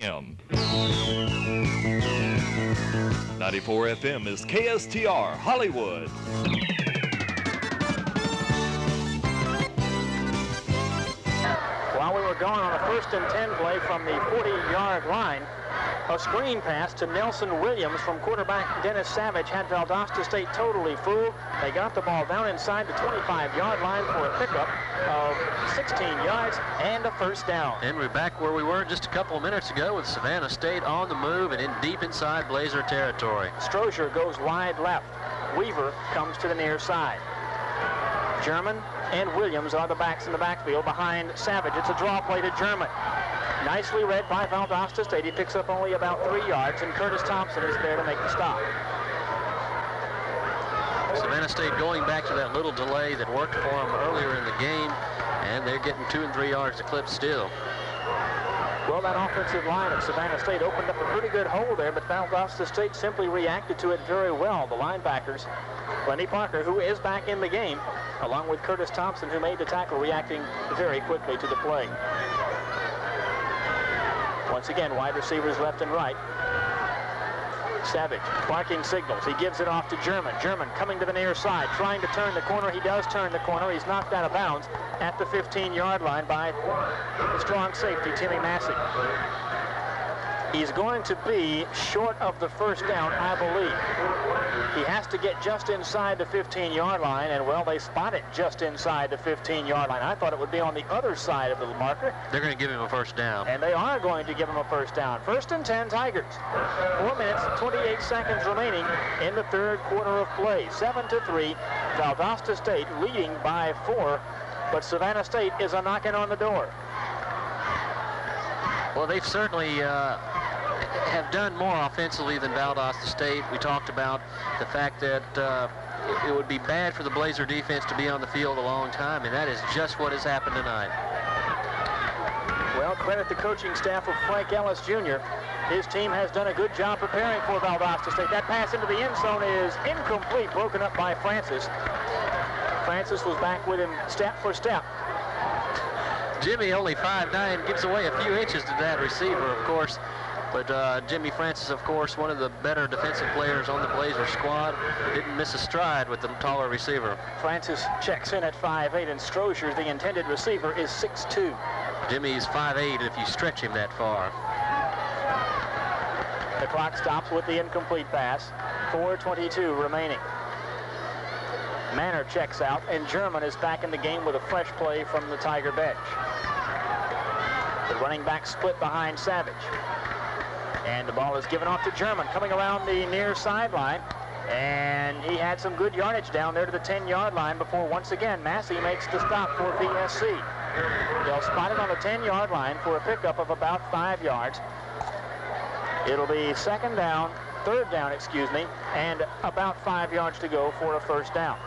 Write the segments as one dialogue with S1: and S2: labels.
S1: FM. 94 FM is KSTR Hollywood.
S2: While we were going on a 1st and 10 play from the 40-yard line, a screen pass to Nelson Williams from quarterback Dennis Savage had Valdosta State totally fooled. They got the ball down inside the 25-yard line for a pickup of 16 yards and a first down.
S3: And we're back where we were just a couple of minutes ago with Savannah State on the move and in deep inside Blazer territory.
S2: Strozier goes wide left. Weaver comes to the near side. German and Williams are the backs in the backfield behind Savage. It's a draw play to German. Nicely read by Valdosta State. He picks up only about 3 yards, and Curtis Thompson is there to make the stop.
S3: Savannah State going back to that little delay that worked for them earlier in the game, and they're getting 2 and 3 yards a clip still.
S2: Well, that offensive line of Savannah State opened up a pretty good hole there, but Valdosta State simply reacted to it very well. The linebackers, Lenny Parker, who is back in the game, along with Curtis Thompson, who made the tackle, reacting very quickly to the play. Once again, wide receivers left and right. Savage barking signals. He gives it off to German. German coming to the near side, trying to turn the corner. He does turn the corner. He's knocked out of bounds at the 15-yard line by the strong safety, Timmy Massey. He's going to be short of the first down, I believe. He has to get just inside the 15-yard line, and, well, they spot it just inside the 15-yard line. I thought it would be on the other side of the marker.
S3: They're going to give him a first down.
S2: And they are going to give him a first down. 1st and 10 Tigers. 4 minutes, 28 seconds remaining in the third quarter of play. 7-3, Valdosta State leading by 4, but Savannah State is a knocking on the door.
S3: Well, they've certainly have done more offensively than Valdosta State. We talked about the fact that it would be bad for the Blazer defense to be on the field a long time, and that is just what has happened tonight.
S2: Well, credit the coaching staff of Frank Ellis Jr. His team has done a good job preparing for Valdosta State. That pass into the end zone is incomplete, broken up by Francis. Francis was back with him step for step.
S3: Jimmy, only 5'9", gives away a few inches to that receiver, of course. But Jimmy Francis, of course, one of the better defensive players on the Blazer squad, didn't miss a stride with the taller receiver.
S2: Francis checks in at 5'8", and Strozier, the intended receiver, is 6'2".
S3: Jimmy's 5'8", if you stretch him that far.
S2: The clock stops with the incomplete pass. 4:22 remaining. Manor checks out, and German is back in the game with a fresh play from the Tiger bench. The running back split behind Savage. And the ball is given off to German, coming around the near sideline. And he had some good yardage down there to the 10-yard line before, once again, Massey makes the stop for VSC. They'll spot it on the 10-yard line for a pickup of about 5 yards. It'll be third down, and about 5 yards to go for a first down.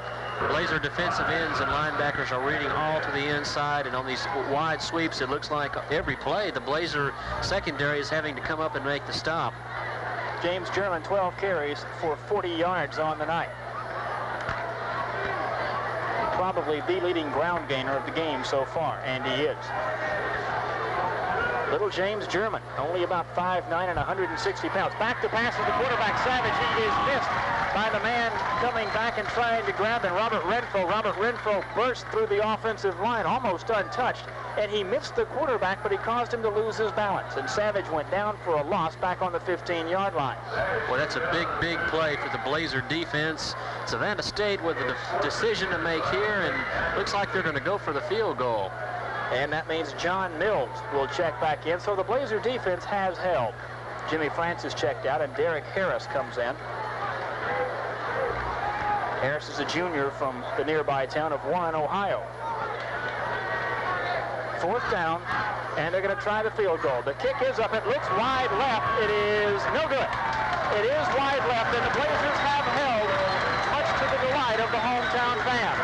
S3: Blazer defensive ends and linebackers are reading all to the inside, and on these wide sweeps, it looks like every play the Blazer secondary is having to come up and make the stop.
S2: James German, 12 carries for 40 yards on the night. Probably the leading ground gainer of the game so far, and he is. Little James German, only about 5'9" and 160 pounds. Back to pass with the quarterback, Savage. He is missed by the man coming back and trying to grab him, Robert Renfro. Robert Renfro burst through the offensive line, almost untouched, and he missed the quarterback, but he caused him to lose his balance, and Savage went down for a loss back on the 15-yard line.
S3: Well, that's a big play for the Blazer defense. Savannah State with a decision to make here, and looks like they're going to go for the field goal.
S2: And that means John Mills will check back in, so the Blazer defense has held. Jimmy Francis checked out, and Derek Harris comes in. Harris is a junior from the nearby town of Warren, Ohio. 4th down, and they're going to try the field goal. The kick is up. It looks wide left. It is no good. It is wide left, and the Blazers have held, much to the delight of the hometown fans.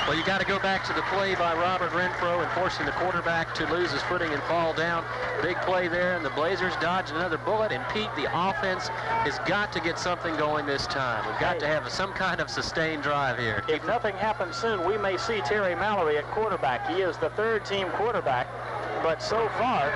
S3: Well, you got to go back to the play by Robert Renfro and forcing the quarterback to lose his footing and fall down. Big play there, and the Blazers dodge another bullet. And Pete, the offense has got to get something going this time. We've got to have some kind of sustained drive here.
S2: If nothing happens soon, we may see Terry Mallory at quarterback. He is the third-team quarterback, but so far,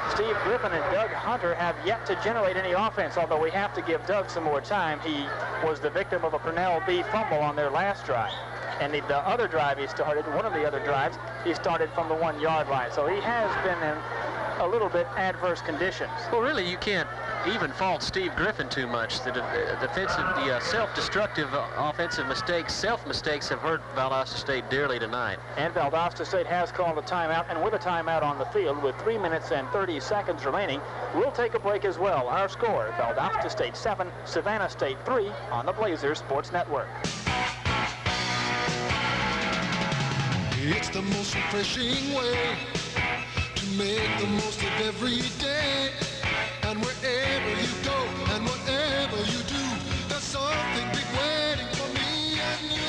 S2: Steve Griffin and Doug Hunter have yet to generate any offense, although we have to give Doug some more time. He was the victim of a Purnell B fumble on their last drive. And the other drive he started, one of the other drives, he started from the 1 yard line. So he has been in a little bit adverse conditions.
S3: Well, really, you can't even fault Steve Griffin too much. The self-destructive offensive mistakes, self-mistakes have hurt Valdosta State dearly tonight.
S2: And Valdosta State has called a timeout, and with a timeout on the field with 3 minutes and 30 seconds remaining, we'll take a break as well. Our score, Valdosta State 7, Savannah State 3 on the Blazers Sports Network.
S4: It's the most refreshing way to make the most of every day. And wherever you go and whatever you do, there's something big waiting for me and you.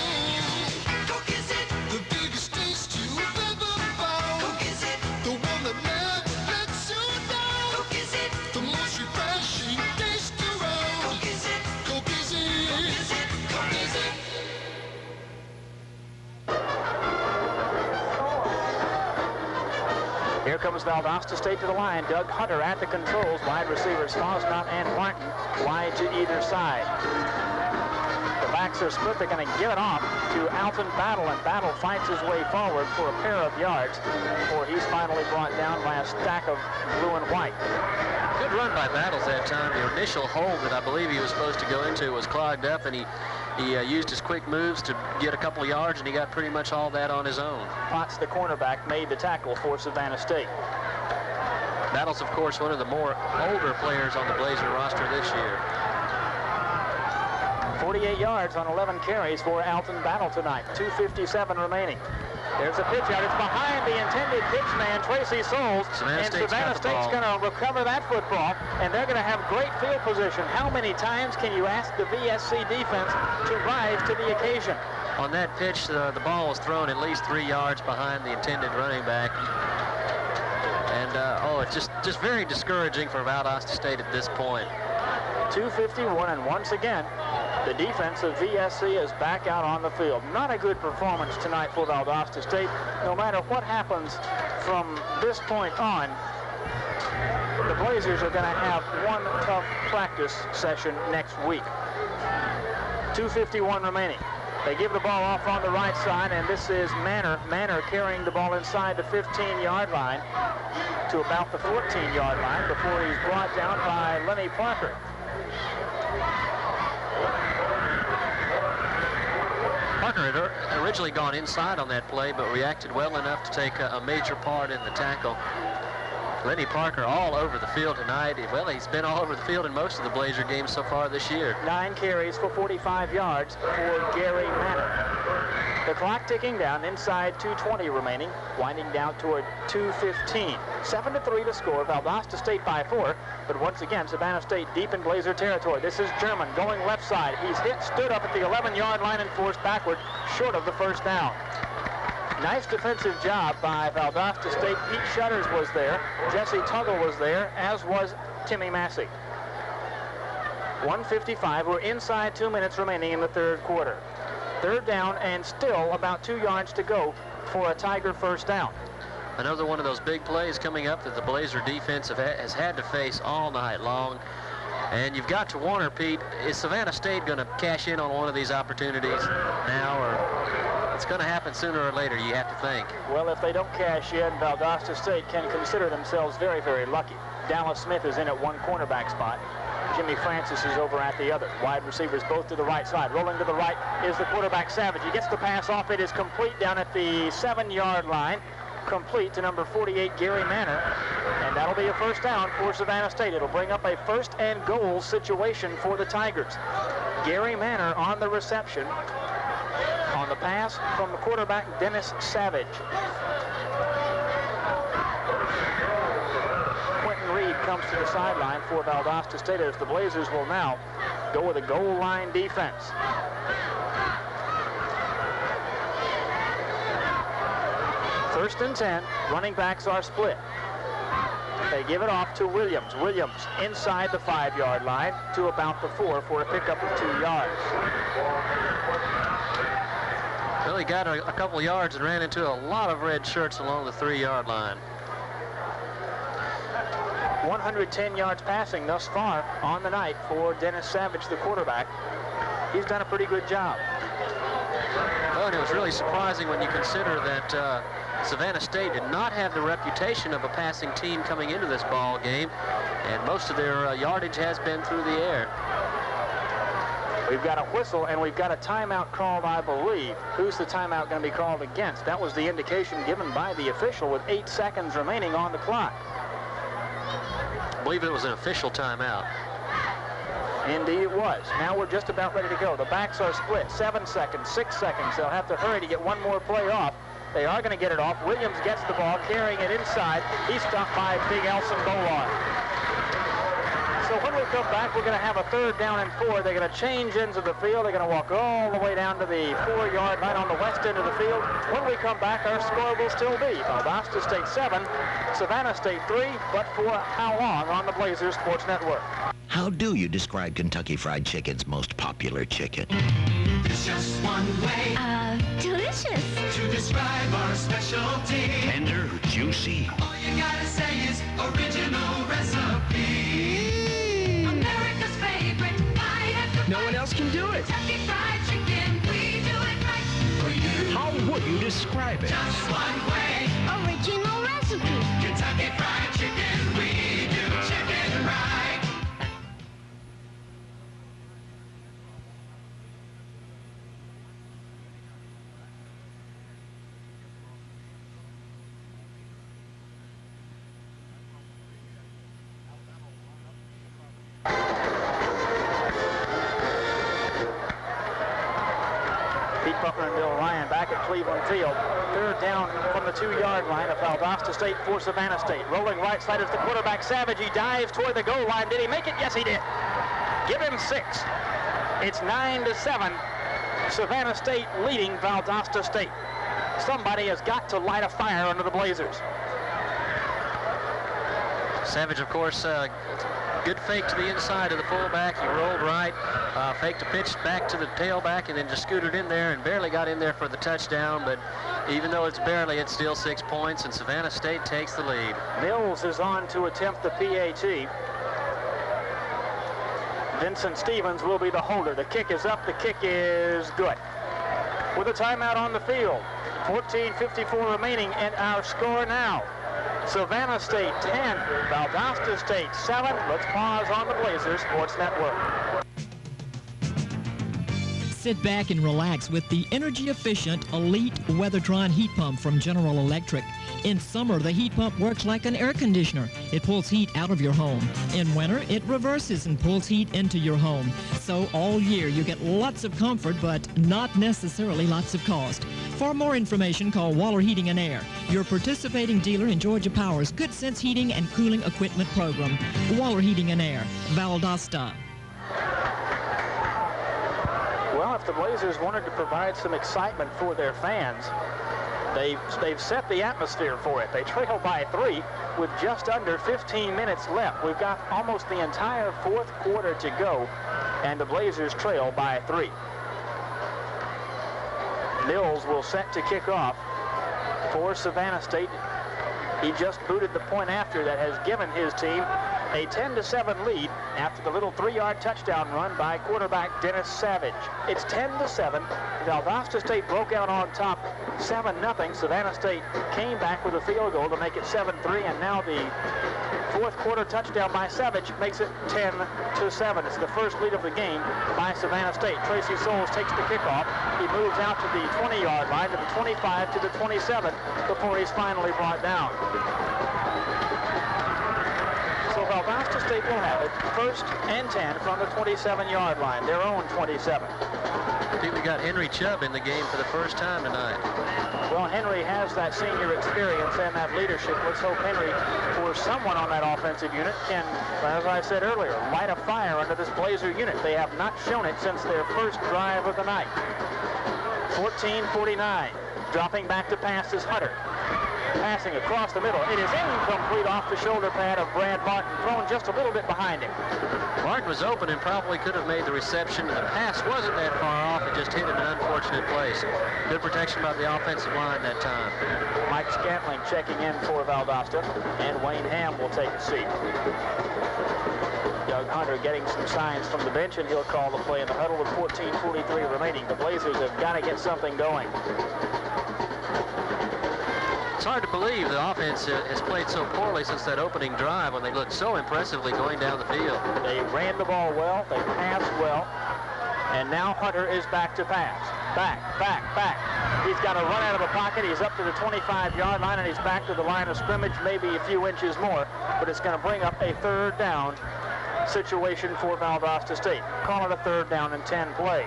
S4: Coke is it, the biggest taste you've ever found. Coke is it, the one that never lets you down. Coke is it, the most refreshing taste around. Coke is it, Coke is it, Coke is it, Coke is it.
S2: Here comes Valdosta State to the line. Doug Hunter at the controls. Wide receivers Fosnot and Martin wide to either side. The backs are split. They're going to give it off to Alton Battle, and Battle fights his way forward for a pair of yards before he's finally brought down by a stack of blue and white.
S3: Good run by Battles that time. The initial hole that I believe he was supposed to go into was clogged up, and he used his quick moves to get a couple of yards, and he got pretty much all that on his own.
S2: Potts, the cornerback, made the tackle for Savannah State.
S3: Battles, of course, one of the more older players on the Blazer roster this year.
S2: 48 yards on 11 carries for Alton Battle tonight. 2:57 remaining. There's a pitch out. It's behind the intended pitch man, Tracy Souls.
S3: Savannah
S2: State's going to recover that football, and they're going to have great field position. How many times can you ask the VSC defense to rise to the occasion?
S3: On that pitch, the ball was thrown at least 3 yards behind the intended running back. And, it's just very discouraging for Valdosta State at this point.
S2: 2:51, and once again, the defense of VSC is back out on the field. Not a good performance tonight for Valdosta State. No matter what happens from this point on, the Blazers are going to have one tough practice session next week. 2:51 remaining. They give the ball off on the right side, and this is Manor. Manor carrying the ball inside the 15-yard line to about the 14-yard line before he's brought down by Lenny Parker.
S3: Parker had originally gone inside on that play, but reacted well enough to take a major part in the tackle. Lenny Parker all over the field tonight. Well, he's been all over the field in most of the Blazer games so far this year. 9
S2: carries for 45 yards for Gary Manor. The clock ticking down, inside 2:20 remaining, winding down toward 2:15. 7-3 to score. Valdosta State by 4, but once again, Savannah State deep in Blazer territory. This is German going left side. He's stood up at the 11-yard line and forced backward, short of the first down. Nice defensive job by Valdosta State. Pete Shutters was there. Jesse Tuggle was there, as was Timmy Massey. 1:55. We're inside 2 minutes remaining in the third quarter. Third down and still about 2 yards to go for a Tiger first down.
S3: Another one of those big plays coming up that the Blazer defense has had to face all night long. And you've got to wonder, Pete, is Savannah State going to cash in on one of these opportunities now, or it's going to happen sooner or later, you have to think?
S2: Well, if they don't cash in, Valdosta State can consider themselves very, very lucky. Dallas Smith is in at one cornerback spot. Jimmy Francis is over at the other. Wide receivers both to the right side. Rolling to the right is the quarterback, Savage. He gets the pass off. It is complete down at the 7-yard line. Complete to number 48, Gary Manor. And that'll be a first down for Savannah State. It'll bring up a first and goal situation for the Tigers. Gary Manor on the reception. On the pass from the quarterback, Dennis Savage. Reed comes to the sideline for Valdosta State, as the Blazers will now go with a goal line defense. First and 10, running backs are split. They give it off to Williams. Williams inside the 5-yard line to about the 4 for a pickup of 2 yards.
S3: Well, he got a couple yards and ran into a lot of red shirts along the 3-yard line.
S2: 110 yards passing thus far on the night for Dennis Savage, the quarterback. He's done a pretty good job.
S3: Oh, and it was really surprising when you consider that Savannah State did not have the reputation of a passing team coming into this ball game, and most of their yardage has been through the air.
S2: We've got a whistle and we've got a timeout called, I believe. Who's the timeout going to be called against? That was the indication given by the official with 8 seconds remaining on the clock.
S3: I believe it was an official timeout.
S2: Indeed it was. Now we're just about ready to go. The backs are split. 7 seconds, 6 seconds. They'll have to hurry to get one more play off. They are going to get it off. Williams gets the ball, carrying it inside. He's stopped by Big Elson Bolard. So when we come back, we're going to have a 3rd down and 4. They're going to change ends of the field. They're going to walk all the way down to the 4-yard line on the west end of the field. When we come back, our score will still be Valdosta State 7, Savannah State 3, but for how long on the Blazers Sports Network?
S5: How do you describe Kentucky Fried Chicken's most popular chicken?
S6: There's just one way
S7: Delicious.
S6: to describe our specialty.
S5: Tender, juicy.
S6: All you gotta say is original recipe. America's favorite bite after
S8: No one else can do it.
S6: Kentucky Fried Chicken, we do it right for you.
S5: How would you describe it?
S6: Just one way,
S7: Original recipe.
S6: Kentucky Fried Chicken, we do chicken right.
S2: Butler and Bill Ryan back at Cleveland Field. 3rd down from the 2-yard line of Valdosta State for Savannah State. Rolling right side is the quarterback, Savage. He dives toward the goal line. Did he make it? Yes, he did. Give him 6. It's 9-7. Savannah State leading Valdosta State. Somebody has got to light a fire under the Blazers.
S3: Savage, of course, good fake to the inside of the fullback. He rolled right, faked a pitch back to the tailback, and then just scooted in there and barely got in there for the touchdown. But even though it's barely, it's still 6 points, and Savannah State takes the lead.
S2: Mills is on to attempt the PAT. Vincent Stevens will be the holder. The kick is up. The kick is good. With a timeout on the field. 14:54 remaining, and our score now. Savannah State 10, Valdosta State 7. Let's pause on the Blazers Sports Network.
S9: Sit back and relax with the energy-efficient Elite Weathertron heat pump from General Electric. In summer, the heat pump works like an air conditioner. It pulls heat out of your home. In winter, it reverses and pulls heat into your home. So all year, you get lots of comfort, but not necessarily lots of cost. For more information, call Waller Heating and Air, your participating dealer in Georgia Power's Good Sense Heating and Cooling Equipment Program. Waller Heating and Air, Valdosta.
S2: Well, if the Blazers wanted to provide some excitement for their fans, they've set the atmosphere for it. They trail by 3 with just under 15 minutes left. We've got almost the entire 4th quarter to go, and the Blazers trail by 3. Mills will set to kick off for Savannah State. He just booted the point after that has given his team a 10-7 lead after the little 3-yard touchdown run by quarterback Dennis Savage. It's 10-7. Valdosta State broke out on top 7-0. Savannah State came back with a field goal to make it 7-3, and now the 4th quarter touchdown by Savage makes it 10-7. It's the first lead of the game by Savannah State. Tracy Souls takes the kickoff. He moves out to the 20-yard line, to the 25, to the 27, before he's finally brought down. So Valdosta State will have it 1st and 10 from the 27-yard line, their own 27.
S3: I think we got Henry Chubb in the game for the first time tonight.
S2: Well, Henry has that senior experience and that leadership. Let's hope Henry, or someone on that offensive unit, can, as I said earlier, light a fire under this Blazer unit. They have not shown it since their first drive of the night. 14:49. Dropping back to pass is Hunter. Passing across the middle. It is incomplete off the shoulder pad of Brad Martin, thrown just a little bit behind him.
S3: Martin was open and probably could have made the reception. The pass wasn't that far off. It just hit in an unfortunate place. Good protection by the offensive line that time.
S2: Mike Scantling checking in for Valdosta, and Wayne Ham will take a seat. Doug Hunter getting some signs from the bench, and he'll call the play in the huddle with 14:43 remaining. The Blazers have got to get something going.
S3: It's hard to believe the offense has played so poorly since that opening drive when they looked so impressively going down the field.
S2: They ran the ball well, they passed well, and now Hunter is back to pass. Back. He's got to run out of the pocket. He's up to the 25-yard line, and he's back to the line of scrimmage, maybe a few inches more, but it's going to bring up a third down situation for Valdosta State. Call it a 3rd down and 10 play.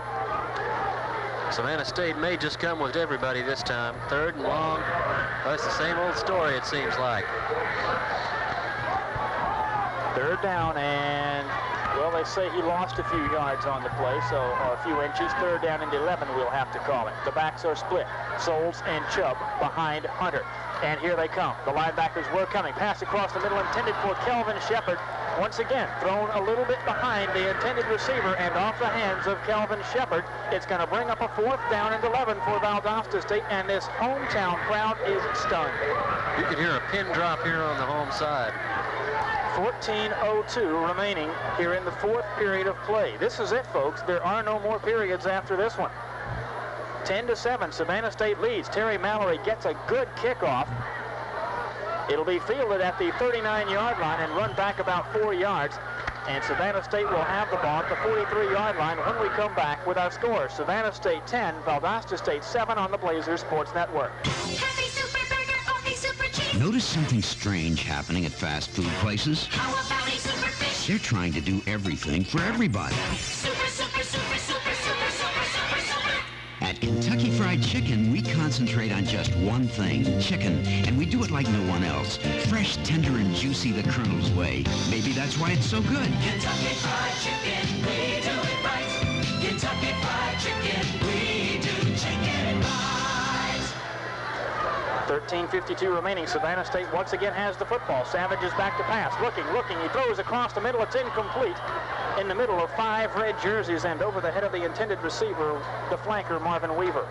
S3: Savannah State may just come with everybody this time. 3rd and long. Well, it's the same old story, it seems like.
S2: 3rd down, and, well, they say he lost a few yards on the play, so, or a few inches. 3rd down and 11, we'll have to call it. The backs are split. Souls and Chubb behind Hunter. And here they come. The linebackers were coming. Pass across the middle intended for Kelvin Shepard. Once again, thrown a little bit behind the intended receiver and off the hands of Kelvin Shepard. It's going to bring up a 4th down and 11 for Valdosta State, and this hometown crowd is stunned.
S3: You can hear a pin drop here on the home side.
S2: 14:02 remaining here in the 4th period of play. This is it, folks. There are no more periods after this one. 10-7, Savannah State leads. Terry Mallory gets a good kickoff. It'll be fielded at the 39-yard line and run back about 4 yards. And Savannah State will have the ball at the 43-yard line when we come back with our score. Savannah State 10, Valdosta State 7 on the Blazers Sports Network.
S6: Happy Super Burger, Happy Super Cheese.
S5: Notice something strange happening at fast food places?
S6: How about a Super Fish?
S5: They're trying to do everything for everybody.
S6: Super, super, super, super, super, super, super, super.
S5: At Kentucky Fried Chicken, we concentrate on just one thing, chicken, and we do it like no one else. Fresh, tender, and juicy the Colonel's way. Maybe that's why it's so good.
S6: Kentucky Fried Chicken, we do it right. Kentucky Fried Chicken, we do chicken right.
S2: 13:52 remaining. Savannah State once again has the football. Savage is back to pass. Looking. He throws across the middle. It's incomplete. In the middle of 5 red jerseys and over the head of the intended receiver, the flanker, Marvin Weaver.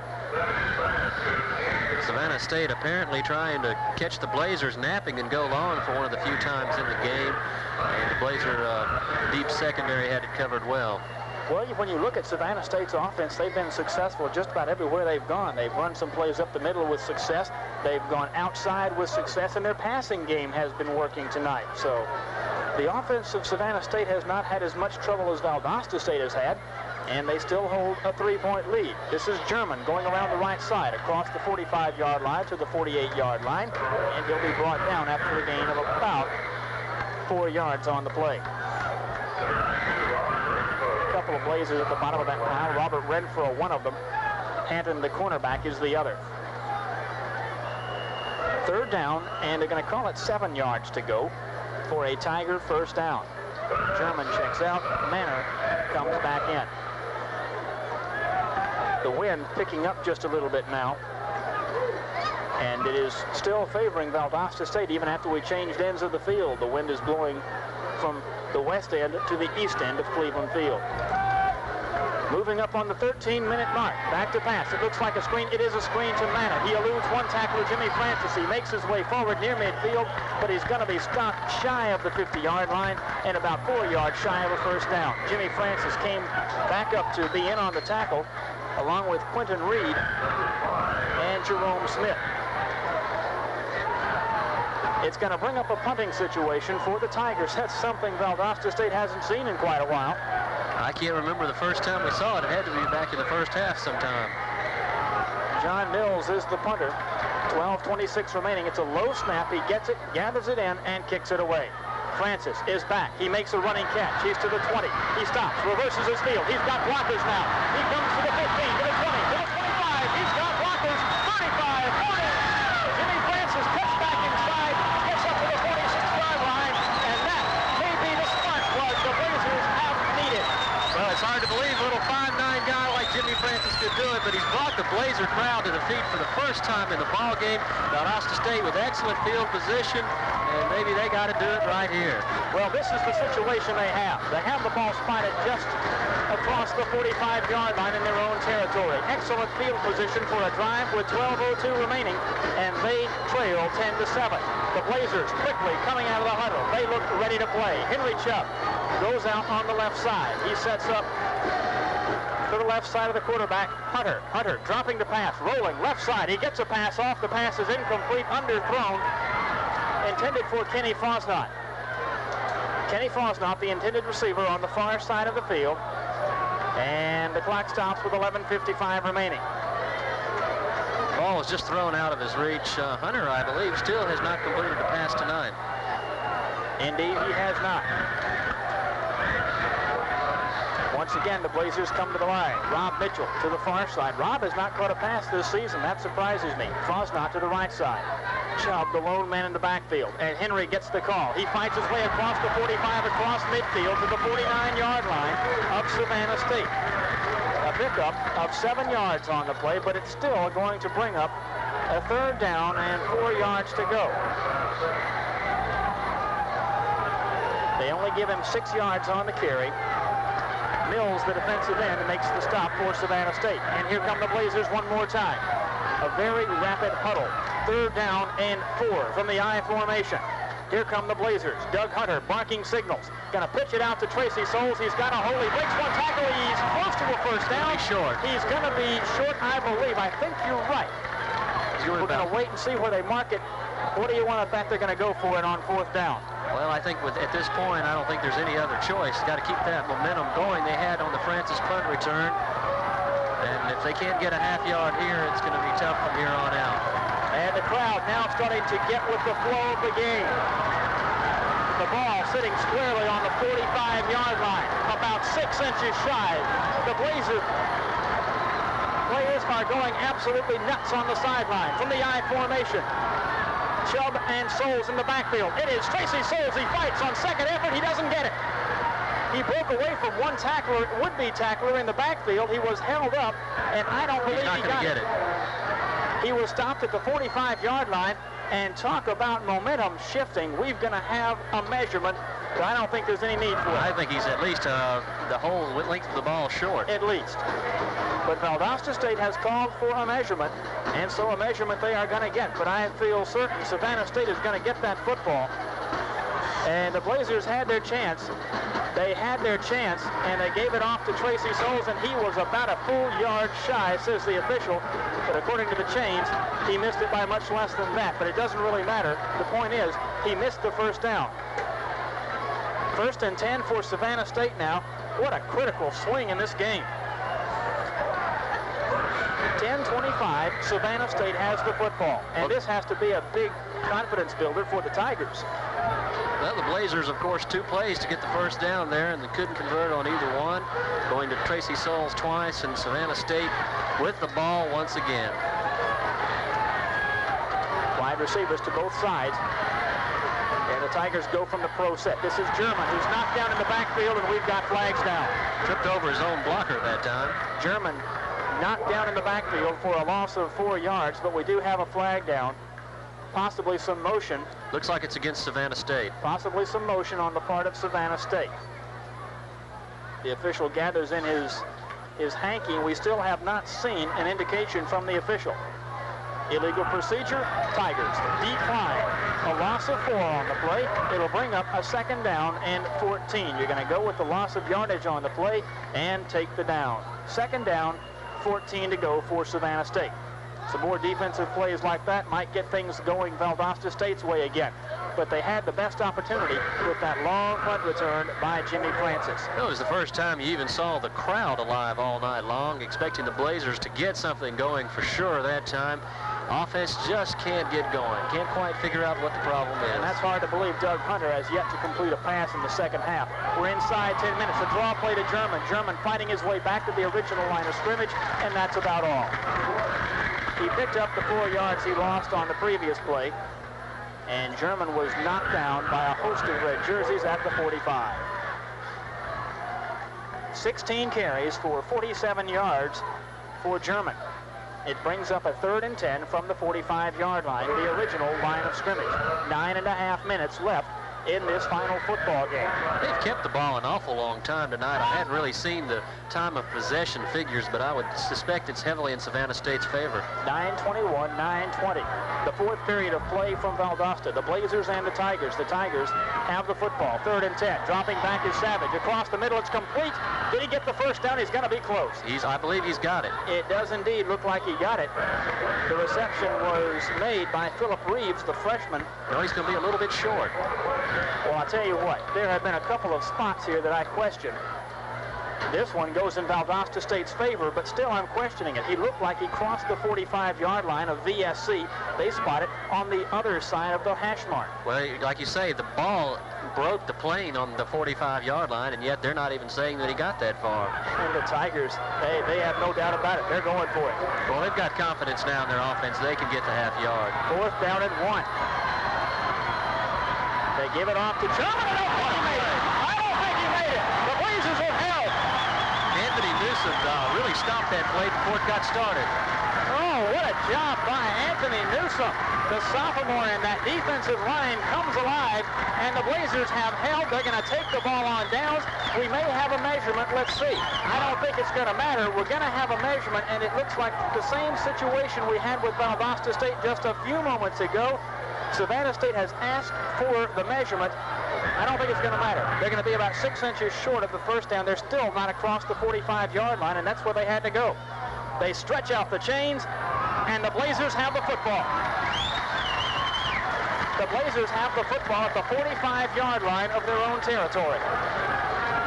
S3: Savannah State apparently trying to catch the Blazers napping and go long for one of the few times in the game. And the Blazer deep secondary had it covered well.
S2: Well, when you look at Savannah State's offense, they've been successful just about everywhere they've gone. They've run some plays up the middle with success. They've gone outside with success, and their passing game has been working tonight. So the offense of Savannah State has not had as much trouble as Valdosta State has had, and they still hold a 3-point lead. This is German going around the right side across the 45-yard line to the 48-yard line, and he'll be brought down after a gain of about 4 yards on the play. A couple of Blazers at the bottom of that pile. Robert Renfro, one of them. Hanton, the cornerback, is the other. 3rd down, and they're going to call it 7 yards to go for a Tiger 1st down. German checks out. Manor comes back in. The wind picking up just a little bit now. And it is still favoring Valdosta State even after we changed ends of the field. The wind is blowing from the west end to the east end of Cleveland Field. Moving up on the 13-minute mark. Back to pass. It looks like a screen. It is a screen to Manor. He eludes one tackler, Jimmy Francis. He makes his way forward near midfield, but he's going to be stopped shy of the 50-yard line and about 4 yards shy of a 1st down. Jimmy Francis came back up to be in on the tackle along with Quentin Reed and Jerome Smith. It's going to bring up a punting situation for the Tigers. That's something Valdosta State hasn't seen in quite a while.
S3: I can't remember the first time we saw it. It had to be back in the 1st half sometime.
S2: John Mills is the punter. 12:26 remaining. It's a low snap. He gets it, gathers it in, and kicks it away. Francis is back. He makes a running catch. He's to the 20. He stops, reverses his field. He's got blockers now. He comes to the 15, to the 20, to the 25. He's got blockers. 35, 40. Jimmy Francis cuts back inside, gets up to the 46-yard line, and that may be the spark plug the Blazers have needed.
S3: Well, it's hard to believe a little 5'9" guy like Jimmy Francis could do it, but he's blocked the Blazer crowd to the feet for the first time in the ball game. Valdosta State with excellent field position, and maybe they got to do it right here.
S2: Well, this is the situation they have. They have the ball spotted just across the 45-yard line in their own territory. Excellent field position for a drive with 12:02 remaining, and they trail 10-7. The Blazers quickly coming out of the huddle. They look ready to play. Henry Chubb goes out on the left side. He sets up to the left side of the quarterback, Hunter. Hunter dropping the pass, rolling left side. He gets a pass off. The pass is incomplete, underthrown, intended for Kenny Fosnot. Kenny Fosnot, the intended receiver, on the far side of the field. And the clock stops with 11:55 remaining.
S3: Ball is just thrown out of his reach. Hunter, I believe, still has not completed the pass tonight.
S2: Indeed, he has not. Once again, the Blazers come to the line. Rob Mitchell to the far side. Rob has not caught a pass this season. That surprises me. Fosnot to the right side. Chubb, the lone man in the backfield. And Henry gets the call. He fights his way across the 45, across midfield to the 49-yard line of Savannah State. A pickup of 7 yards on the play, but it's still going to bring up a 3rd down and 4 yards to go. They only give him 6 yards on the carry. Mills, the defensive end, makes the stop for Savannah State. And here come the Blazers one more time. A very rapid huddle. 3rd down and 4 from the I formation. Here come the Blazers. Doug Hunter barking signals. Gonna pitch it out to Tracy Souls. He's got a hole. He breaks one tackle. He's close to a 1st down.
S3: He's short.
S2: He's gonna be short, I believe. I think you're right. We're gonna wait and see where they mark it. What do you want to bet they're gonna go for it on 4th down?
S3: Well, I think at this point, I don't think there's any other choice. Got to keep that momentum going they had on the Francis punt return. And if they can't get a half yard here, it's going to be tough from here on out.
S2: And the crowd now starting to get with the flow of the game. The ball sitting squarely on the 45-yard line, about 6 inches shy. The Blazers players are going absolutely nuts on the sideline from the I formation. Chubb and Souls in the backfield. It is Tracy Souls. He fights on 2nd effort. He doesn't get it. He broke away from one tackler, would-be tackler in the backfield. He was held up, and I don't believe he got it. He was stopped at the 45-yard line, and talk about momentum shifting. We're going to have a measurement, but I don't think there's any need for it.
S3: I think he's at least the whole length of the ball short.
S2: At least. But Valdosta State has called for a measurement, and so a measurement they are going to get. But I feel certain Savannah State is going to get that football. And the Blazers had their chance. They had their chance, and they gave it off to Tracy Souls, and he was about a full yard shy, says the official. But according to the chains, he missed it by much less than that. But it doesn't really matter. The point is, he missed the 1st down. 1st and 10 for Savannah State now. What a critical swing in this game. 10-25, Savannah State has the football. And this has to be a big confidence builder for the Tigers.
S3: Well, the Blazers, of course, 2 plays to get the 1st down there, and they couldn't convert on either one. Going to Tracy Souls twice, and Savannah State with the ball once again.
S2: Wide receivers to both sides. And the Tigers go from the pro set. This is German, who's knocked down in the backfield, and we've got flags down.
S3: Tripped over his own blocker that time.
S2: German knocked down in the backfield for a loss of 4 yards, but we do have a flag down. Possibly some motion.
S3: Looks like it's against Savannah State.
S2: Possibly some motion on the part of Savannah State. The official gathers in his hanky. We still have not seen an indication from the official. Illegal procedure, Tigers decline. A loss of 4 on the play. It'll bring up a 2nd down and 14. You're going to go with the loss of yardage on the play and take the down. 2nd down, 14 to go for Savannah State. Some more defensive plays like that might get things going Valdosta State's way again. But they had the best opportunity with that long punt return by Jimmy Francis.
S3: It was the first time you even saw the crowd alive all night long, expecting the Blazers to get something going for sure that time. Offense just can't get going. Can't quite figure out what the problem is.
S2: And that's hard to believe. Doug Hunter has yet to complete a pass in the 2nd half. We're inside 10 minutes. A draw play to German. German fighting his way back to the original line of scrimmage, and that's about all. He picked up the 4 yards he lost on the previous play, and German was knocked down by a host of red jerseys at the 45. 16 carries for 47 yards for German. It brings up a 3rd and 10 from the 45-yard line, the original line of scrimmage. 9.5 minutes left in this final football game.
S3: They've kept the ball an awful long time tonight. I hadn't really seen the time of possession figures, but I would suspect it's heavily in Savannah State's favor.
S2: 9:21, 9:20. The 4th period of play from Valdosta. The Blazers and the Tigers. The Tigers have the football. 3rd and 10. Dropping back is Savage. Across the middle, it's complete. Did he get the first down? He's going to be close.
S3: I believe he's got it.
S2: It does indeed look like he got it. The reception was made by Philip Reeves, the freshman.
S3: No, he's going to be a little bit short.
S2: Well, I'll tell you what, there have been a couple of spots here that I question. This one goes in Valdosta State's favor, but still I'm questioning it. He looked like he crossed the 45-yard line of VSC. They spot it on the other side of the hash mark.
S3: Well, like you say, the ball broke the plane on the 45-yard line, and yet they're not even saying that he got that far.
S2: And the Tigers, they have no doubt about it. They're going for it.
S3: Well, they've got confidence now in their offense. They can get the half yard.
S2: 4th down and 1. They give it off to German. I don't think he made it. The Blazers are held.
S3: Anthony Newsom really stopped that play before it got started.
S2: Oh, what a job by Anthony Newsom. The sophomore in that defensive line comes alive, and the Blazers have held. They're going to take the ball on downs. We may have a measurement. Let's see. I don't think it's going to matter. We're going to have a measurement, and it looks like the same situation we had with Valdosta State just a few moments ago. Savannah State has asked for the measurement. I don't think it's going to matter. They're going to be about 6 inches short of the first down. They're still not across the 45-yard line, and that's where they had to go. They stretch out the chains, and the Blazers have the football. The Blazers have the football at the 45-yard line of their own territory.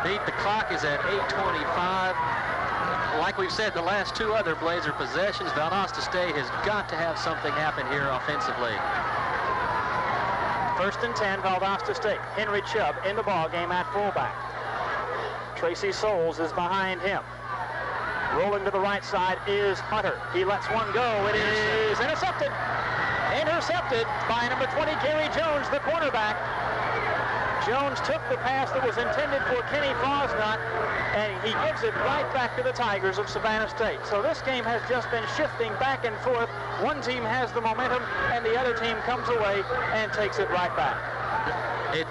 S3: Beat, the clock is at 8:25. Like we've said, the last 2 other Blazer possessions, Valdosta State has got to have something happen here offensively.
S2: 1st and 10, Valdosta State. Henry Chubb in the ball game at fullback. Tracy Souls is behind him. Rolling to the right side is Hunter. He lets one go. It is intercepted. Intercepted by number 20, Gary Jones, the cornerback. Jones took the pass that was intended for Kenny Fosnot, and he gives it right back to the Tigers of Savannah State. So this game has just been shifting back and forth. One team has the momentum, and the other team comes away and takes it right back.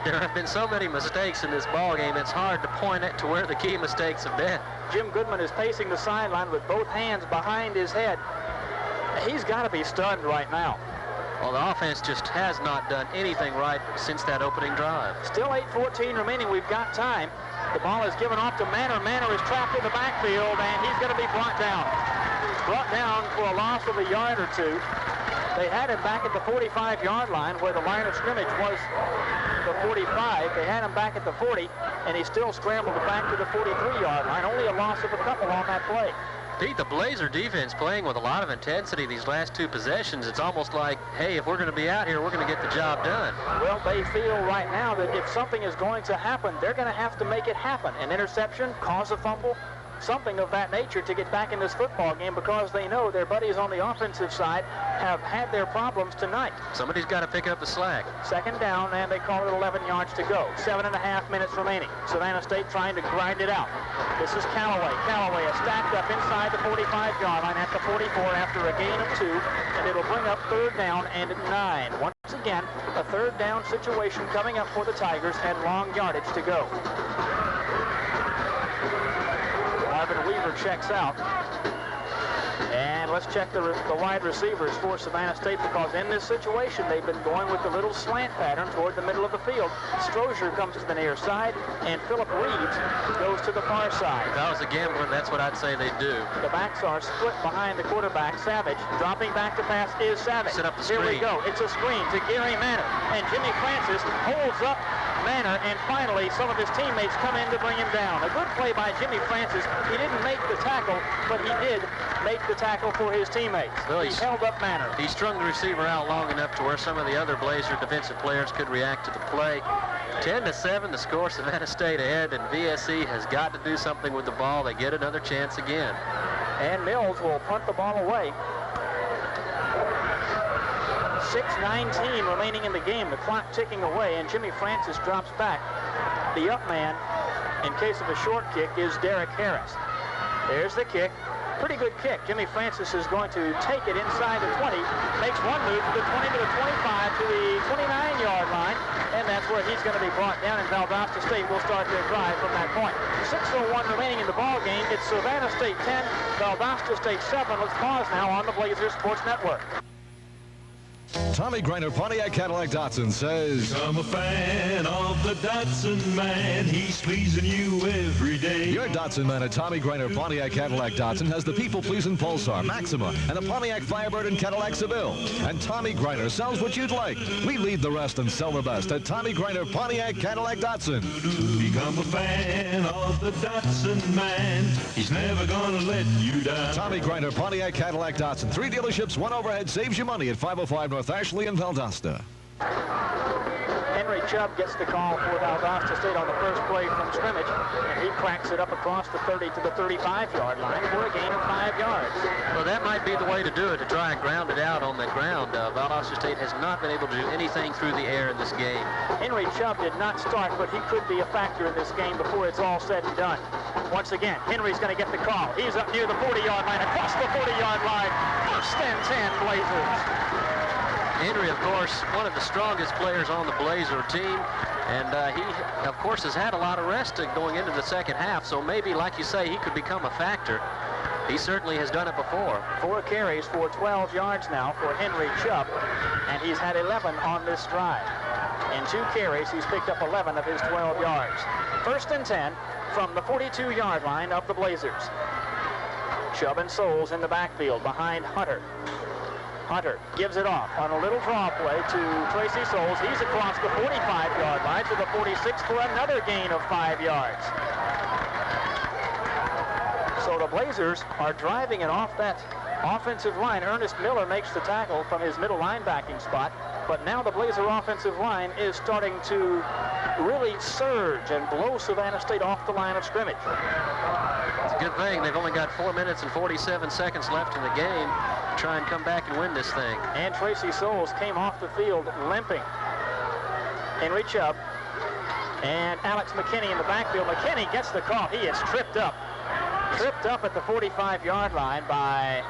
S3: There have been so many mistakes in this ball game, it's hard to point it to where the key mistakes have been.
S2: Jim Goodman is pacing the sideline with both hands behind his head. He's got to be stunned right now.
S3: Well, the offense just has not done anything right since that opening drive.
S2: Still 8:14 remaining. We've got time. The ball is given off to Manor. Manor is trapped in the backfield, and he's going to be brought down. Brought down for a loss of a yard or two. They had him back at the 45-yard line where the line of scrimmage was the 45. They had him back at the 40, and he still scrambled back to the 43-yard line. Only a loss of a couple on that play.
S3: Pete, the Blazer defense playing with a lot of intensity these last 2 possessions. It's almost like, hey, if we're going to be out here, we're going to get the job done.
S2: Well, they feel right now that if something is going to happen, they're going to have to make it happen. An interception, cause a fumble, something of that nature to get back in this football game, because they know their buddies on the offensive side have had their problems tonight.
S3: Somebody's got to pick up the slack. 2nd
S2: down, and they call it 11 yards to go. 7.5 minutes remaining. Savannah State trying to grind it out. This is Callaway. Callaway is stacked up inside the 45-yard line at the 44 after a gain of 2, and it'll bring up 3rd down and 9. Once again, a 3rd down situation coming up for the Tigers and long yardage to go. Marvin Weaver checks out. And let's check the wide receivers for Savannah State, because in this situation they've been going with the little slant pattern toward the middle of the field. Strozier comes to the near side, and Philip Reeves goes to the far side.
S3: If I was a gambler, that's what I'd say they'd do.
S2: The backs are split behind the quarterback, Savage. Dropping back to pass is Savage.
S3: Set up the screen.
S2: Here we go. It's a screen to Gary Manor, and Jimmy Francis holds up Manor, and finally some of his teammates come in to bring him down. A good play by Jimmy Francis. He didn't make the tackle, but he did make the tackle for his teammates.
S3: Well,
S2: he held up Manor.
S3: He strung the receiver out long enough to where some of the other Blazer defensive players could react to the play. 10-7, the score. Savannah State ahead, and VSC has got to do something with the ball. They get another chance again.
S2: And Mills will punt the ball away. 6:19 remaining in the game. The clock ticking away, and Jimmy Francis drops back. The up man, in case of a short kick, is Derek Harris. There's the kick. Pretty good kick. Jimmy Francis is going to take it inside the 20, makes one move to the 20 to the 25 to the 29-yard line, and that's where he's going to be brought down, and Valdosta State will start their drive from that point. 6:01 remaining in the ball game. It's Savannah State 10, Valdosta State 7. Let's pause now on the Blazers Sports Network.
S1: Tommy Greiner, Pontiac Cadillac Datsun says,
S8: I'm a fan of the Datsun man. He's pleasing you every day.
S1: Your Datsun man at Tommy Greiner, Pontiac Cadillac Datsun has the people-pleasing Pulsar, Maxima, and the Pontiac Firebird and Cadillac Seville. And Tommy Greiner sells what you'd like. We lead the rest and sell the best at Tommy Greiner, Pontiac Cadillac Datsun.
S8: Become a fan of the Datsun man. He's never gonna let you down.
S1: Tommy Greiner, Pontiac Cadillac Datsun. 3 dealerships, 1 overhead, saves you money at 505 North Ashley and Valdosta.
S2: Henry Chubb gets the call for Valdosta State on the first play from scrimmage, and he cracks it up across the 30 to the 35-yard line for a gain of 5 yards.
S3: Well, that might be the way to do it, to try and ground it out on the ground. Valdosta State has not been able to do anything through the air in this game.
S2: Henry Chubb did not start, but he could be a factor in this game before it's all said and done. Once again, Henry's going to get the call. He's up near the 40-yard line, across the 40-yard line. First and 10 Blazers.
S3: Henry, of course, one of the strongest players on the Blazer team, and he, of course, has had a lot of rest going into the second half, so maybe, like you say, he could become a factor. He certainly has done it before. 4
S2: carries for 12 yards now for Henry Chubb, and he's had 11 on this drive. In 2 carries, he's picked up 11 of his 12 yards. First and 10 from the 42-yard line of the Blazers. Chubb and Souls in the backfield behind Hunter. Hunter gives it off on a little draw play to Tracy Souls. He's across the 45-yard line to the 46 for another gain of 5 yards. So the Blazers are driving it off that offensive line. Ernest Miller makes the tackle from his middle linebacking spot, but now the Blazer offensive line is starting to really surge and blow Savannah State off the line of scrimmage.
S3: It's a good thing. They've only got 4 minutes and 47 seconds left in the game. Try and come back and win this thing.
S2: And Tracy Souls came off the field limping. Henry Chubb and Alex McKinney in the backfield. McKinney gets the call. He is tripped up. Tripped up at the 45-yard line by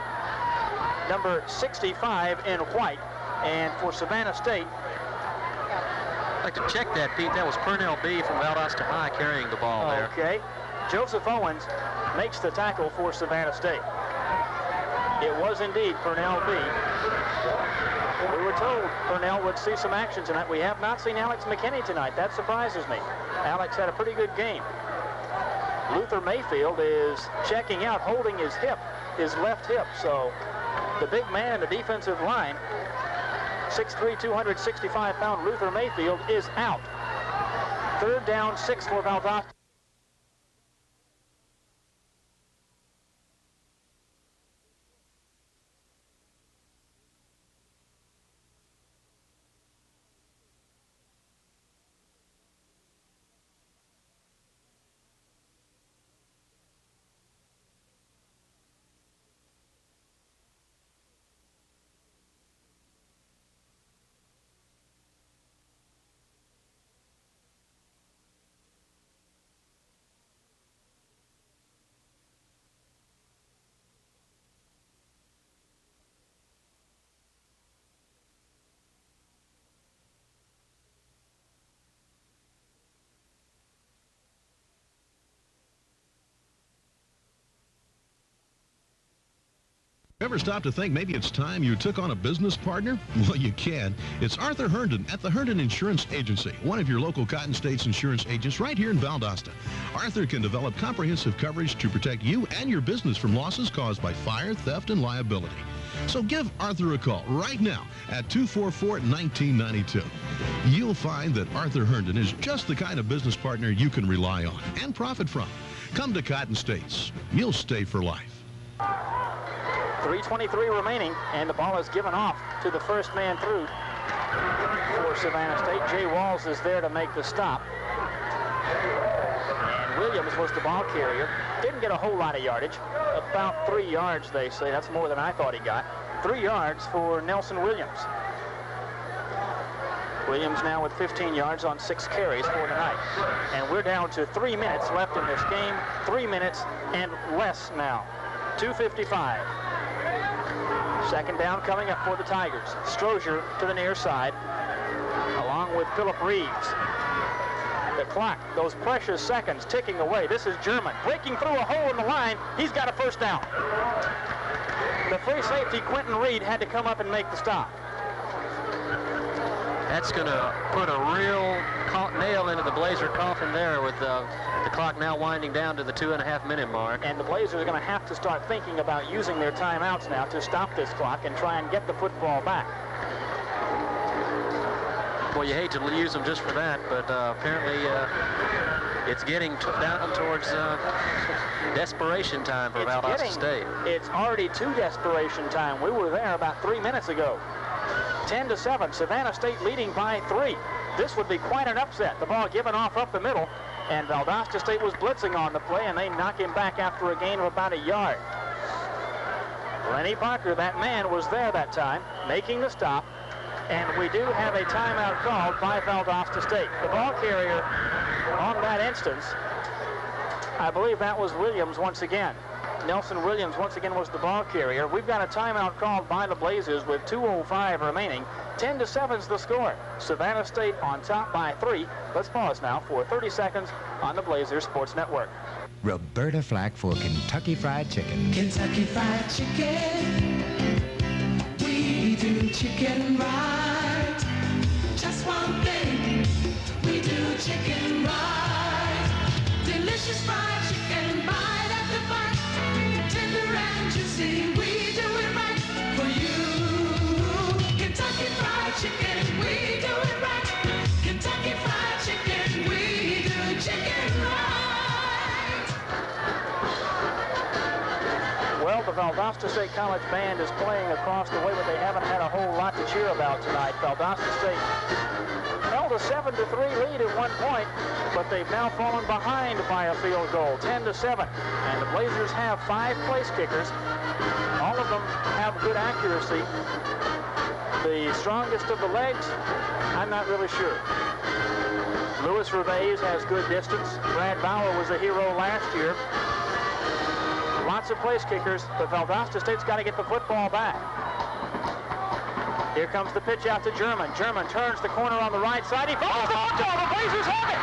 S2: number 65 in white. And for Savannah State,
S3: I'd like to check that, Pete. That was Purnell B. from Valdosta High carrying the ball there.
S2: Okay. Joseph Owens makes the tackle for Savannah State. It was indeed Purnell B. We were told Purnell would see some action tonight. We have not seen Alex McKinney tonight. That surprises me. Alex had a pretty good game. Luther Mayfield is checking out, holding his hip, his left hip. So the big man in the defensive line, 6'3", 265-pound Luther Mayfield, is out. 3rd down, 6 for Valdosta.
S10: Ever stop to think maybe it's time you took on a business partner? Well, you can. It's Arthur Herndon at the Herndon Insurance Agency, one of your local Cotton States insurance agents right here in Valdosta. Arthur can develop comprehensive coverage to protect you and your business from losses caused by fire, theft, and liability. So give Arthur a call right now at 244-1992. You'll find that Arthur Herndon is just the kind of business partner you can rely on and profit from. Come to Cotton States. You'll stay for life.
S2: 3:23 remaining, and the ball is given off to the first man through for Savannah State. Jay Walls is there to make the stop. And Williams was the ball carrier. Didn't get a whole lot of yardage. About 3 yards, they say. That's more than I thought he got. 3 yards for Nelson Williams. Williams now with 15 yards on 6 carries for tonight. And we're down to 3 minutes left in this game. 3 minutes and less now. 2:55. Second down coming up for the Tigers. Strozier to the near side, along with Philip Reeves. The clock, those precious seconds ticking away. This is German breaking through a hole in the line. He's got a first down. The free safety, Quentin Reed, had to come up and make the stop.
S3: That's going to put a real nail into the Blazer coffin there with the clock now winding down to the 2.5-minute mark.
S2: And the Blazers are going to have to start thinking about using their timeouts now to stop this clock and try and get the football back.
S3: Well, you hate to use them just for that, but apparently it's getting down towards desperation time for Valdosta State.
S2: It's already to desperation time. We were there about 3 minutes ago. 10-7, Savannah State leading by 3. This would be quite an upset. The ball given off up the middle, and Valdosta State was blitzing on the play, and they knock him back after a gain of about a yard. Lenny Parker, that man, was there that time, making the stop, and we do have a timeout called by Valdosta State. The ball carrier on that instance, I believe that was Williams once again. Nelson Williams once again was the ball carrier. We've got a timeout called by the Blazers with 2:05 remaining. 10-7 is the score. Savannah State on top by 3. Let's pause now for 30 seconds on the Blazers Sports Network.
S11: Roberta Flack for Kentucky Fried Chicken.
S6: Kentucky Fried Chicken. We do chicken right. Just one thing. We do chicken right. Delicious fried chicken, bite after bite. Tender and juicy, we do it right for you. Kentucky Fried Chicken, we do it right. Kentucky Fried Chicken, we do chicken right.
S2: Well, the Valdosta State College Band is playing across the way, but they haven't had a whole lot to cheer about tonight. Valdosta State held a 7-3 lead at one point, but they've now fallen behind by a field goal, 10-7. And the Blazers have 5 place kickers. All of them have good accuracy. The strongest of the legs, I'm not really sure. Louis Reves has good distance. Brad Bauer was a hero last year. Lots of place kickers, but Valdosta State's got to get the football back. Here comes the pitch out to German. German turns the corner on the right side. He fumbles the football. The Blazers have it.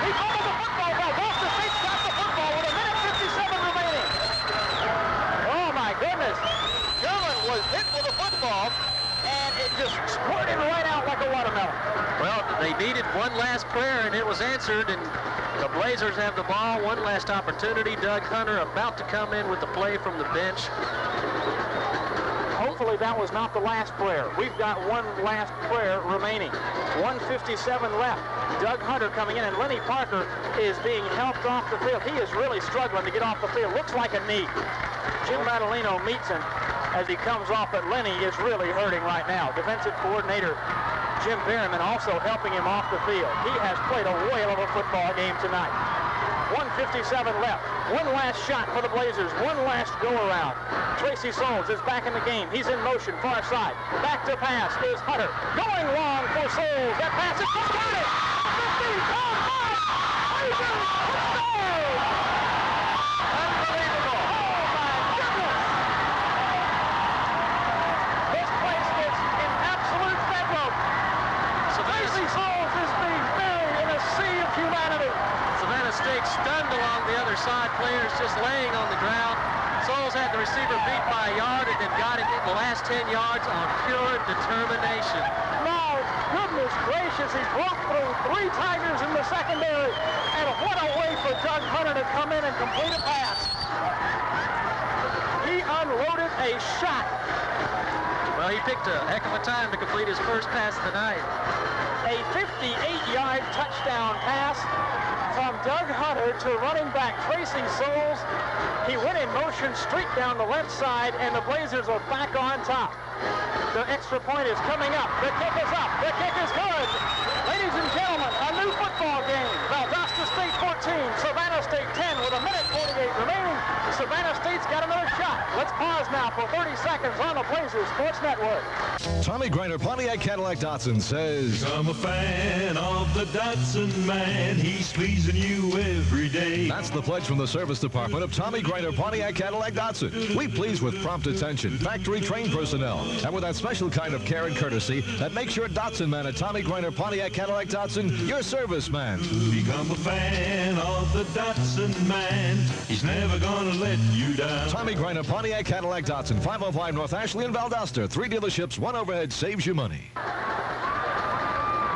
S2: He fumbled the football. Valdosta State's got the football with 1:57 remaining. Oh, my goodness. German was hit with the football, and it just squirted right out like a watermelon.
S3: Well, they needed one last prayer, and it was answered, and the Blazers have the ball. One last opportunity. Doug Hunter about to come in with the play from the bench.
S2: Hopefully that was not the last prayer. We've got one last prayer remaining. 1:57 left. Doug Hunter coming in, and Lenny Parker is being helped off the field. He is really struggling to get off the field. Looks like a knee. Jim Madalino meets him as he comes off, but Lenny is really hurting right now. Defensive coordinator Jim Berryman also helping him off the field. He has played a whale of a football game tonight. 1:57 left. One last shot for the Blazers. One last go-around. Tracy Souls is back in the game. He's in motion, far side. Back to pass is Hunter. Going long for Souls. That pass is completed. 50, 5, Blazers, touchdown! Unbelievable. Oh, my goodness. This place is in absolute bedlam. Tracy Souls is being buried in a sea of humanity.
S3: Savannah State stunned along the other side. Players just laying on the ground. Souls had the receiver beat by a yard and then got it in the last 10 yards on pure determination.
S2: My goodness gracious, he broke through 3 Tigers in the secondary. And what a way for Doug Hunter to come in and complete a pass. He unloaded a shot.
S3: Well, he picked a heck of a time to complete his first pass of the night.
S2: A 58-yard touchdown pass from Doug Hunter to running back Tracy Souls. He went in motion straight down the left side, and the Blazers are back on top. The extra point is coming up. The kick is up. The kick is good. Ladies and gentlemen, a new football game. Valdosta State 14, Savannah State 10 with 1:48 remaining. Savannah State's got another shot. Let's pause now for 30 seconds on the Blazers Sports Network.
S1: Tommy Greiner, Pontiac Cadillac Datsun says,
S8: I'm a fan of the Datsun man. He's pleasing you every day.
S1: That's the pledge from the service department of Tommy Greiner, Pontiac Cadillac Datsun. We please with prompt attention, factory-trained personnel, and with that special kind of care and courtesy that makes your Datsun man at Tommy Greiner, Pontiac Cadillac Datsun your serviceman.
S8: Become a fan of the Datsun man. He's never gonna let you down.
S1: Tommy Greiner, Pontiac Cadillac Datsun, 505 North Ashley in Valdosta. 3 dealerships, 1 overhead saves you money.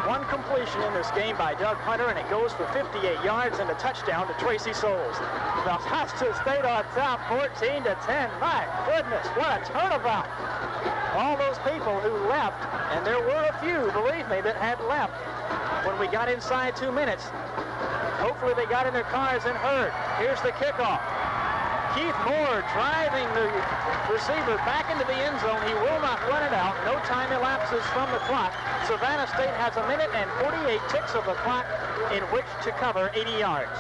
S2: One completion in this game by Doug Hunter, and it goes for 58 yards and a touchdown to Tracy Souls. Valdosta State on top, 14-10. My goodness, what a turnabout. All those people who left, and there were a few, believe me, that had left when we got inside 2 minutes. Hopefully they got in their cars and heard. Here's the kickoff. Keith Moore driving the receiver back into the end zone. He will not run it out. No time elapses from the clock. Savannah State has 1 minute and 48 ticks of the clock in which to cover 80 yards.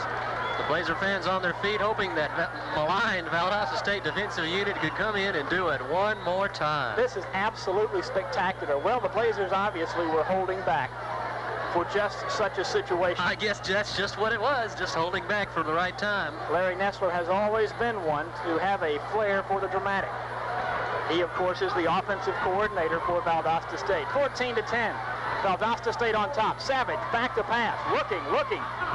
S3: The Blazer fans on their feet hoping that maligned Valdosta State defensive unit could come in and do it one more time.
S2: This is absolutely spectacular. Well, the Blazers obviously were holding back for just such a situation.
S3: I guess that's just what it was, just holding back for the right time.
S2: Larry Nessler has always been one to have a flair for the dramatic. He, of course, is the offensive coordinator for Valdosta State. 14-10. Valdosta State on top. Savage back to pass. Looking.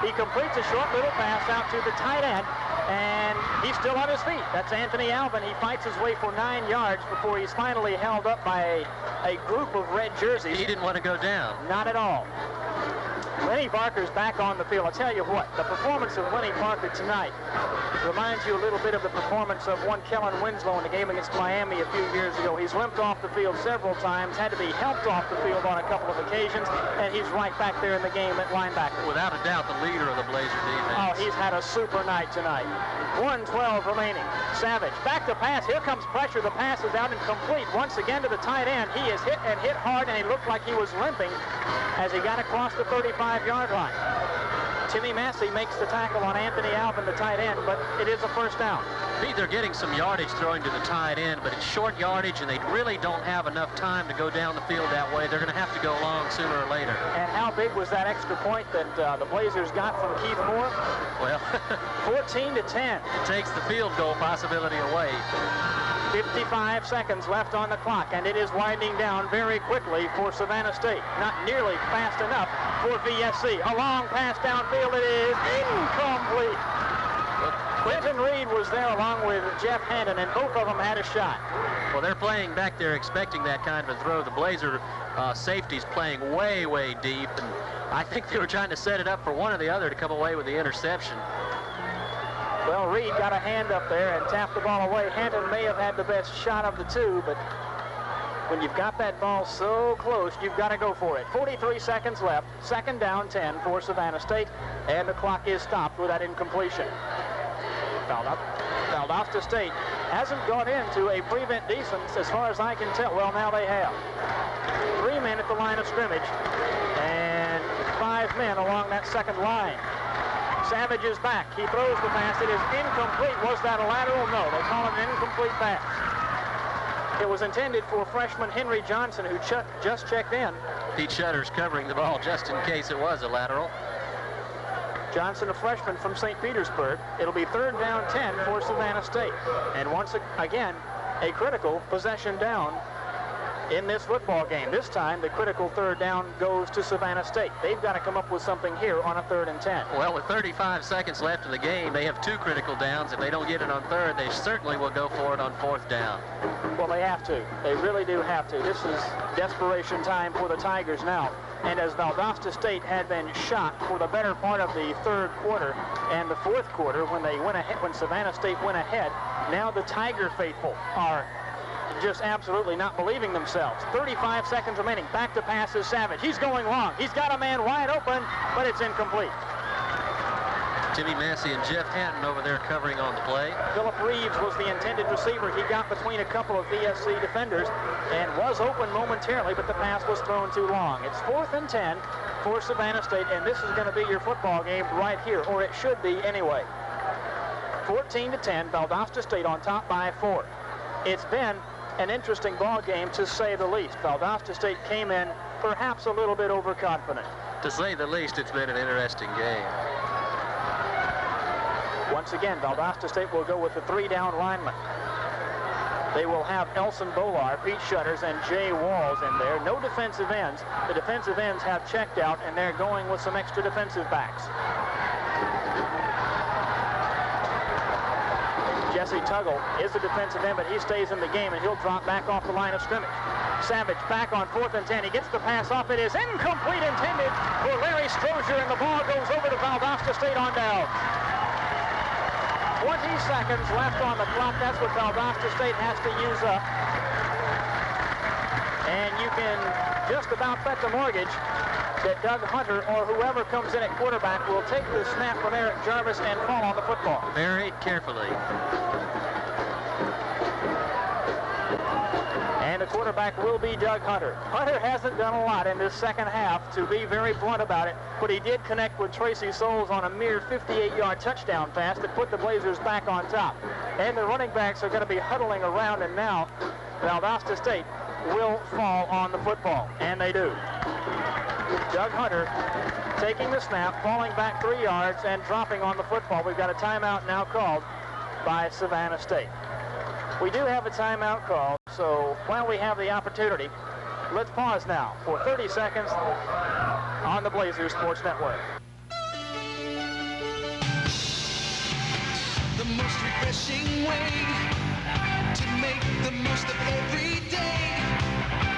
S2: He completes a short little pass out to the tight end, and he's still on his feet. That's Anthony Alvin. He fights his way for 9 yards before he's finally held up by a group of red jerseys.
S3: He didn't want to go down.
S2: Not at all. Lenny Barker's back on the field. I'll tell you what, the performance of Lenny Barker tonight reminds you a little bit of the performance of one Kellen Winslow in the game against Miami a few years ago. He's limped off the field several times, had to be helped off the field on a couple of occasions, and he's right back there in the game at linebacker.
S3: Without a doubt, the leader of the Blazer defense.
S2: Oh, he's had a super night tonight. 1:12 remaining. Savage back to pass. Here comes pressure. The pass is out and complete once again to the tight end. He is hit and hit hard, and he looked like he was limping as he got across the 35-yard line. Timmy Massey makes the tackle on Anthony Alvin, the tight end, but it is a first down.
S3: Pete, they're getting some yardage throwing to the tight end, but it's short yardage, and they really don't have enough time to go down the field that way. They're going to have to go long sooner or later.
S2: And how big was that extra point that the Blazers got from Keith Moore?
S3: Well,
S2: 14-10.
S3: It takes the field goal possibility away.
S2: 55 seconds left on the clock, and it is winding down very quickly for Savannah State. Not nearly fast enough for VSC. A long pass downfield. It is incomplete. Quentin Reed was there along with Jeff Hannon, and both of them had a shot.
S3: Well, they're playing back there expecting that kind of a throw. The Blazer safety's playing way, way deep, and I think they were trying to set it up for one or the other to come away with the interception.
S2: Well, Reed got a hand up there and tapped the ball away. Hannon may have had the best shot of the two, but when you've got that ball so close, you've got to go for it. 43 seconds left. Second down 10 for Savannah State, and the clock is stopped with that incompletion. Valdosta State hasn't gone into a prevent defense as far as I can tell. Well, now they have. 3 men at the line of scrimmage and 5 men along that second line. Savage is back. He throws the pass. It is incomplete. Was that a lateral? No. They call it an incomplete pass. It was intended for freshman Henry Johnson, who just checked in.
S3: Pete Shutter's covering the ball just in case it was a lateral.
S2: Johnson, a freshman from St. Petersburg. It'll be third down 10 for Savannah State. And once again, a critical possession down in this football game. This time, the critical third down goes to Savannah State. They've got to come up with something here on a 3rd and 10.
S3: Well, with 35 seconds left in the game, they have 2 critical downs. If they don't get it on 3rd, they certainly will go for it on 4th down.
S2: Well, they have to. They really do have to. This is desperation time for the Tigers now. And as Valdosta State had been shot for the better part of the 3rd quarter and the 4th quarter when they went ahead, when Savannah State went ahead, now the Tiger faithful are just absolutely not believing themselves. 35 seconds remaining. Back to pass is Savage. He's going long. He's got a man wide open, but it's incomplete.
S3: Timmy Massey and Jeff Hatton over there covering on the play.
S2: Philip Reeves was the intended receiver. He got between a couple of VSC defenders and was open momentarily, but the pass was thrown too long. It's 4th and 10 for Savannah State, and this is going to be your football game right here, or it should be anyway. 14-10, Valdosta State on top by 4. It's been an interesting ball game, to say the least. Valdosta State came in perhaps a little bit overconfident.
S3: To say the least, it's been an interesting game.
S2: Once again, Valdosta State will go with the 3-down linemen. They will have Elson Bolar, Pete Shutters, and Jay Walls in there. No defensive ends. The defensive ends have checked out, and they're going with some extra defensive backs. Jesse Tuggle is the defensive end, but he stays in the game, and he'll drop back off the line of scrimmage. Savage back on 4th and 10. He gets the pass off. It is incomplete, intended for Larry Strozier, and the ball goes over to Valdosta State on down. 20 seconds left on the clock. That's what Valdosta State has to use up. And you can just about bet the mortgage that Doug Hunter or whoever comes in at quarterback will take the snap from Eric Jarvis and fall on the football.
S3: Very carefully.
S2: And the quarterback will be Doug Hunter. Hunter hasn't done a lot in this second half, to be very blunt about it, but he did connect with Tracy Souls on a mere 58-yard touchdown pass that put the Blazers back on top. And the running backs are going to be huddling around, and now Valdosta State will fall on the football, and they do. Doug Hunter taking the snap, falling back 3 yards, and dropping on the football. We've got a timeout now called by Savannah State. We do have a timeout call, so while we have the opportunity, let's pause now for 30 seconds on the Blazers Sports Network.
S6: The most refreshing way to make the most of every day.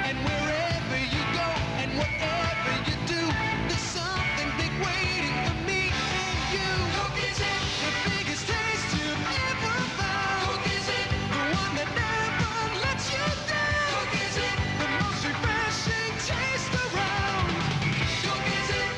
S6: And wherever you go and whatever you do, there's something big waiting for me and you. Coke is it, the biggest taste you've ever found. Coke is it, the one that never lets you down. Coke is it, the most refreshing taste around. Coke is it.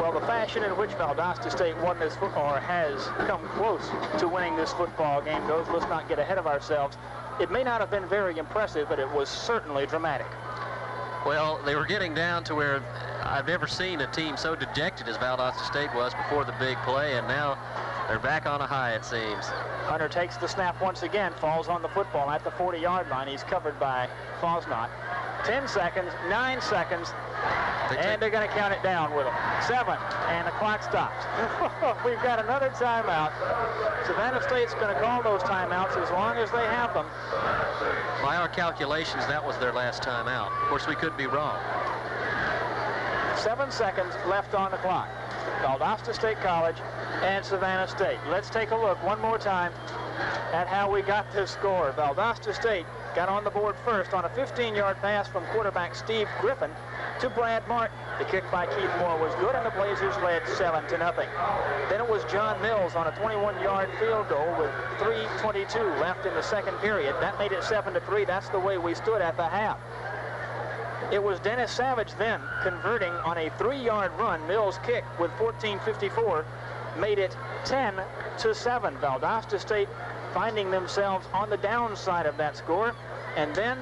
S2: Well, the fashion in which Valdosta State won this or has come close to winning this football game goes, let's not get ahead of ourselves. It may not have been very impressive, but it was certainly dramatic.
S3: Well, they were getting down to where I've never seen a team so dejected as Valdosta State was before the big play, and now they're back on a high, it seems.
S2: Hunter takes the snap once again, falls on the football at the 40-yard line. He's covered by Fosnot. 10 seconds, 9 seconds, and they're going to count it down with them. 7, and the clock stops. We've got another timeout. Savannah State's going to call those timeouts as long as they have them.
S3: By our calculations, that was their last timeout. Of course, we could be wrong.
S2: 7 seconds left on the clock. Valdosta State College and Savannah State. Let's take a look one more time at how we got this score. Valdosta State got on the board first on a 15-yard pass from quarterback Steve Griffin to Brad Martin. The kick by Keith Moore was good, and the Blazers led 7-0. Then it was John Mills on a 21-yard field goal with 3:22 left in the second period. That made it 7-3. That's the way we stood at the half. It was Dennis Savage then converting on a 3-yard run. Mills' kick with 14:54 made it 10-7. Valdosta State finding themselves on the downside of that score. And then,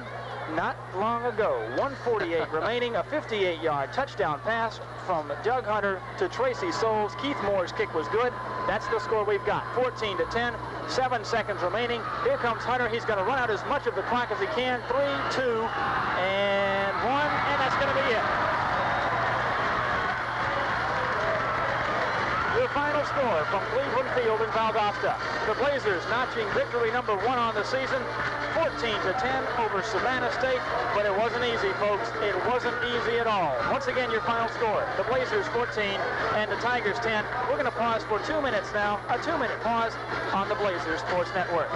S2: not long ago, 1:48 remaining, a 58-yard touchdown pass from Doug Hunter to Tracy Souls. Keith Moore's kick was good. That's the score we've got, 14-10, 7 seconds remaining. Here comes Hunter. He's going to run out as much of the clock as he can. 3, 2, and 1, and that's going to be it. Your final score from Cleveland Field in Valdosta. The Blazers notching victory number 1 on the season, 14-10 over Savannah State, but it wasn't easy, folks. It wasn't easy at all. Once again, your final score, the Blazers 14 and the Tigers 10. We're going to pause for 2 minutes now, a 2-minute pause on the Blazers Sports Network.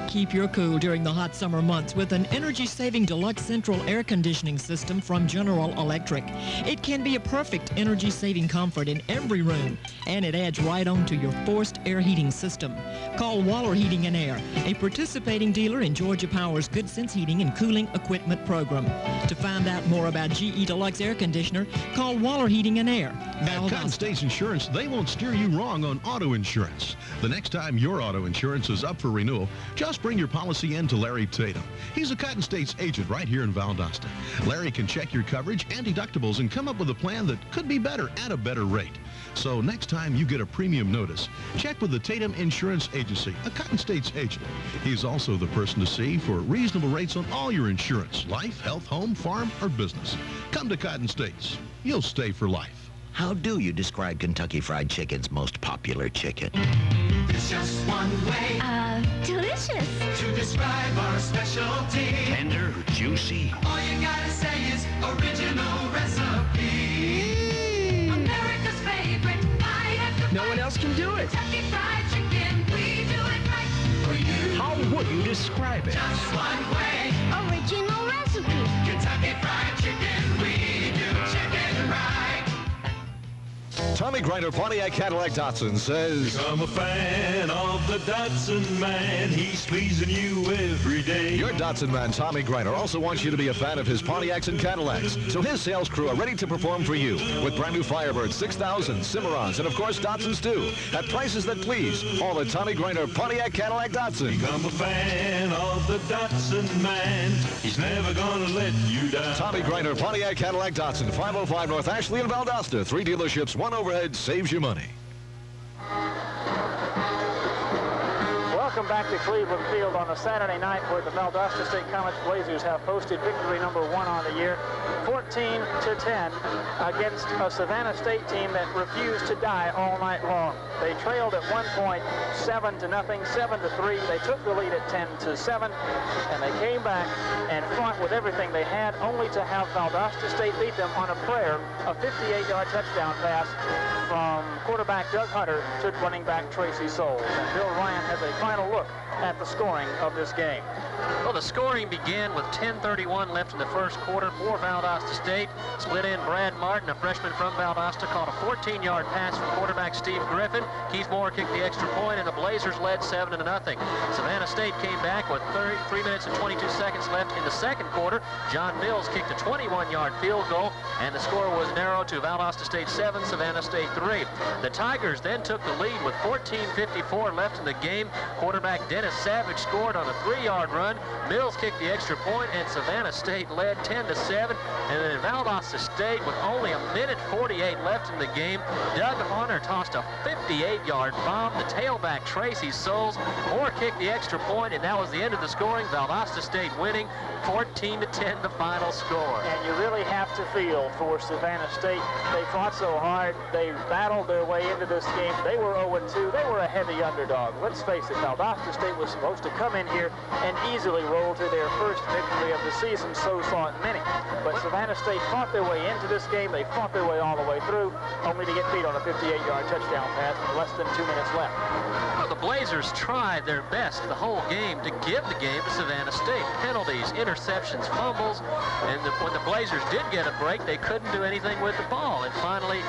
S9: Keep your cool during the hot summer months with an energy-saving deluxe central air conditioning system from General Electric. It can be a perfect energy-saving comfort in every room, and it adds right on to your forced air heating system. Call Waller Heating and Air, a participating dealer in Georgia Power's Good Sense Heating and Cooling Equipment Program. To find out more about GE Deluxe Air Conditioner, call Waller Heating and Air.
S10: At Cotton States Insurance, they won't steer you wrong on auto insurance. The next time your auto insurance is up for renewal, just bring your policy in to Larry Tatum. He's a Cotton States agent right here in Valdosta. Larry can check your coverage and deductibles and come up with a plan that could be better at a better rate. So next time you get a premium notice, check with the Tatum Insurance Agency, a Cotton States agent. He's also the person to see for reasonable rates on all your insurance, life, health, home, farm, or business. Come to Cotton States. You'll stay for life.
S5: How do you describe Kentucky Fried Chicken's most popular chicken?
S6: There's just one way
S7: Delicious.
S6: to describe our specialty.
S5: Tender, juicy.
S6: All you gotta say is original recipe. America's favorite bite after
S12: No one else can do it.
S6: Kentucky Fried Chicken, we do it right for you.
S12: How would you describe it?
S6: Just one way.
S7: Original recipe.
S6: Kentucky Fried Chicken, we do chicken right.
S1: Tommy Greiner, Pontiac Cadillac Datsun says,
S8: I'm a fan of the Datsun man. He's pleasing you every day.
S1: your Datsun man, Tommy Greiner, also wants you to be a fan of his Pontiacs and Cadillacs. So his sales crew are ready to perform for you with brand new Firebirds, 6000, Cimarrons, and of course Datsuns too, at prices that please. All at Tommy Greiner, Pontiac Cadillac Datsun.
S8: I'm a fan of the Datsun man. He's never gonna let you down.
S1: Tommy Greiner, Pontiac Cadillac Datsun, 505 North Ashley in Valdosta. 3 dealerships, 1 overhead, saves you money.
S2: Welcome back to Cleveland Field on a Saturday night where the Valdosta State College Blazers have posted victory number 1 on the year, 14-10 against a Savannah State team that refused to die all night long. They trailed at one point 7-0, 7-3. They took the lead at 10-7, and they came back and fought with everything they had, only to have Valdosta State beat them on a prayer, a 58-yard touchdown pass from quarterback Doug Hunter to running back Tracy Souls. And Bill Ryan has a final look at the scoring of this game.
S3: Well, the scoring began with 10:31 left in the first quarter for Valdosta State. Split in Brad Martin, a freshman from Valdosta, caught a 14-yard pass from quarterback Steve Griffin. Keith Moore kicked the extra point, and the Blazers led 7-0. Savannah State came back with 3 minutes and 22 seconds left in the second quarter. John Mills kicked a 21-yard field goal, and the score was narrowed to Valdosta State 7, Savannah State 3. The Tigers then took the lead with 14:54 left in the game. Quarterback Dennis Savage scored on a 3-yard run. Mills kicked the extra point, and Savannah State led 10-7. And then Valdosta State, with only 1:48 left in the game, Doug Hunter tossed a 58-yard bomb. The tailback Tracy Souls Moore kicked the extra point, and that was the end of the scoring. Valdosta State winning 14-10, the final score.
S2: And you really have to feel for Savannah State. They fought so hard. They battled their way into this game. They were 0-2. They were a heavy underdog. Let's face it, Valdosta State was supposed to come in here and easily roll to their first victory of the season, so thought many. But Savannah State fought their way into this game. They fought their way all the way through, only to get beat on a 58-yard touchdown pass with less than 2 minutes left.
S3: Well, the Blazers tried their best the whole game to give the game to Savannah State. Penalties, interceptions, fumbles, and when the Blazers did get a break, they couldn't do anything with the ball. And finally,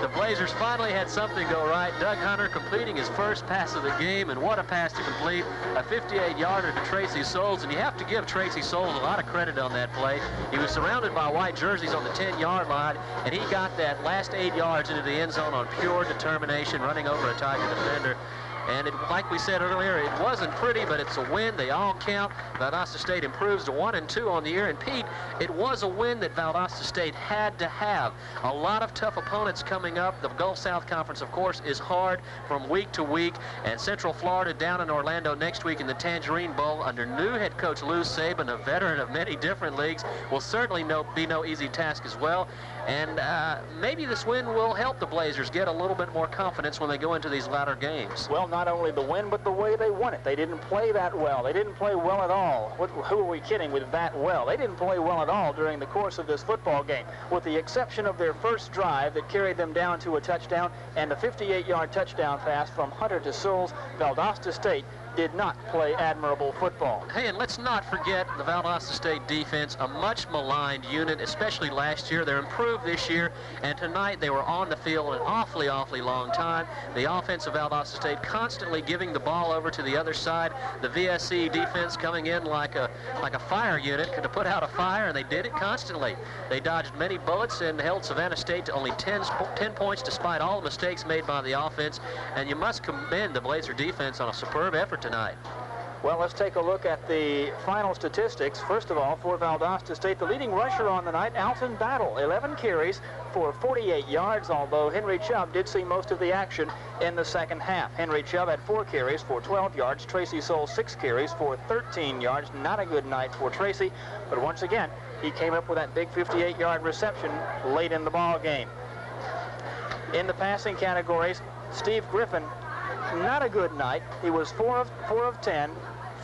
S3: the Blazers finally had something go right. Doug Hunter completing his first pass of the game, and what a pass to complete, a 58-yarder to Tracy Souls. And you have to give Tracy Souls a lot of credit on that play. He was surrounded by white jerseys on the 10-yard line, and he got that last 8 yards into the end zone on pure determination, running over a Tiger defender. And like we said earlier, it wasn't pretty, but it's a win. They all count. Valdosta State improves to 1-2 on the year. And Pete, it was a win that Valdosta State had to have. A lot of tough opponents coming up. The Gulf South Conference, of course, is hard from week to week. And Central Florida down in Orlando next week in the Tangerine Bowl under new head coach Lou Saban, a veteran of many different leagues, will certainly be no easy task as well. And maybe this win will help the Blazers get a little bit more confidence when they go into these latter games.
S2: Well, not only the win, but the way they won it. They didn't play that well. They didn't play well at all. Who are we kidding with that well? They didn't play well at all during the course of this football game, with the exception of their first drive that carried them down to a touchdown and a 58-yard touchdown pass from Hunter to Souls. Valdosta State did not play admirable football.
S3: Hey, and let's not forget the Valdosta State defense, a much maligned unit, especially last year. They're improved this year, and tonight they were on the field an awfully long time. The offense of Valdosta State constantly giving the ball over to the other side. The VSC defense coming in like a fire unit to put out a fire, and they did it constantly. They dodged many bullets and held Savannah State to only 10 points despite all the mistakes made by the offense. And you must commend the Blazer defense on a superb effort tonight.
S2: Well, let's take a look at the final statistics. First of all, for Valdosta State, the leading rusher on the night, Alton Battle, 11 carries for 48 yards, although Henry Chubb did see most of the action in the second half. Henry Chubb had 4 carries for 12 yards. Tracy Soule, 6 carries for 13 yards. Not a good night for Tracy, but once again, he came up with that big 58-yard reception late in the ball game. In the passing categories, Steve Griffin, not a good night. He was 4 of 10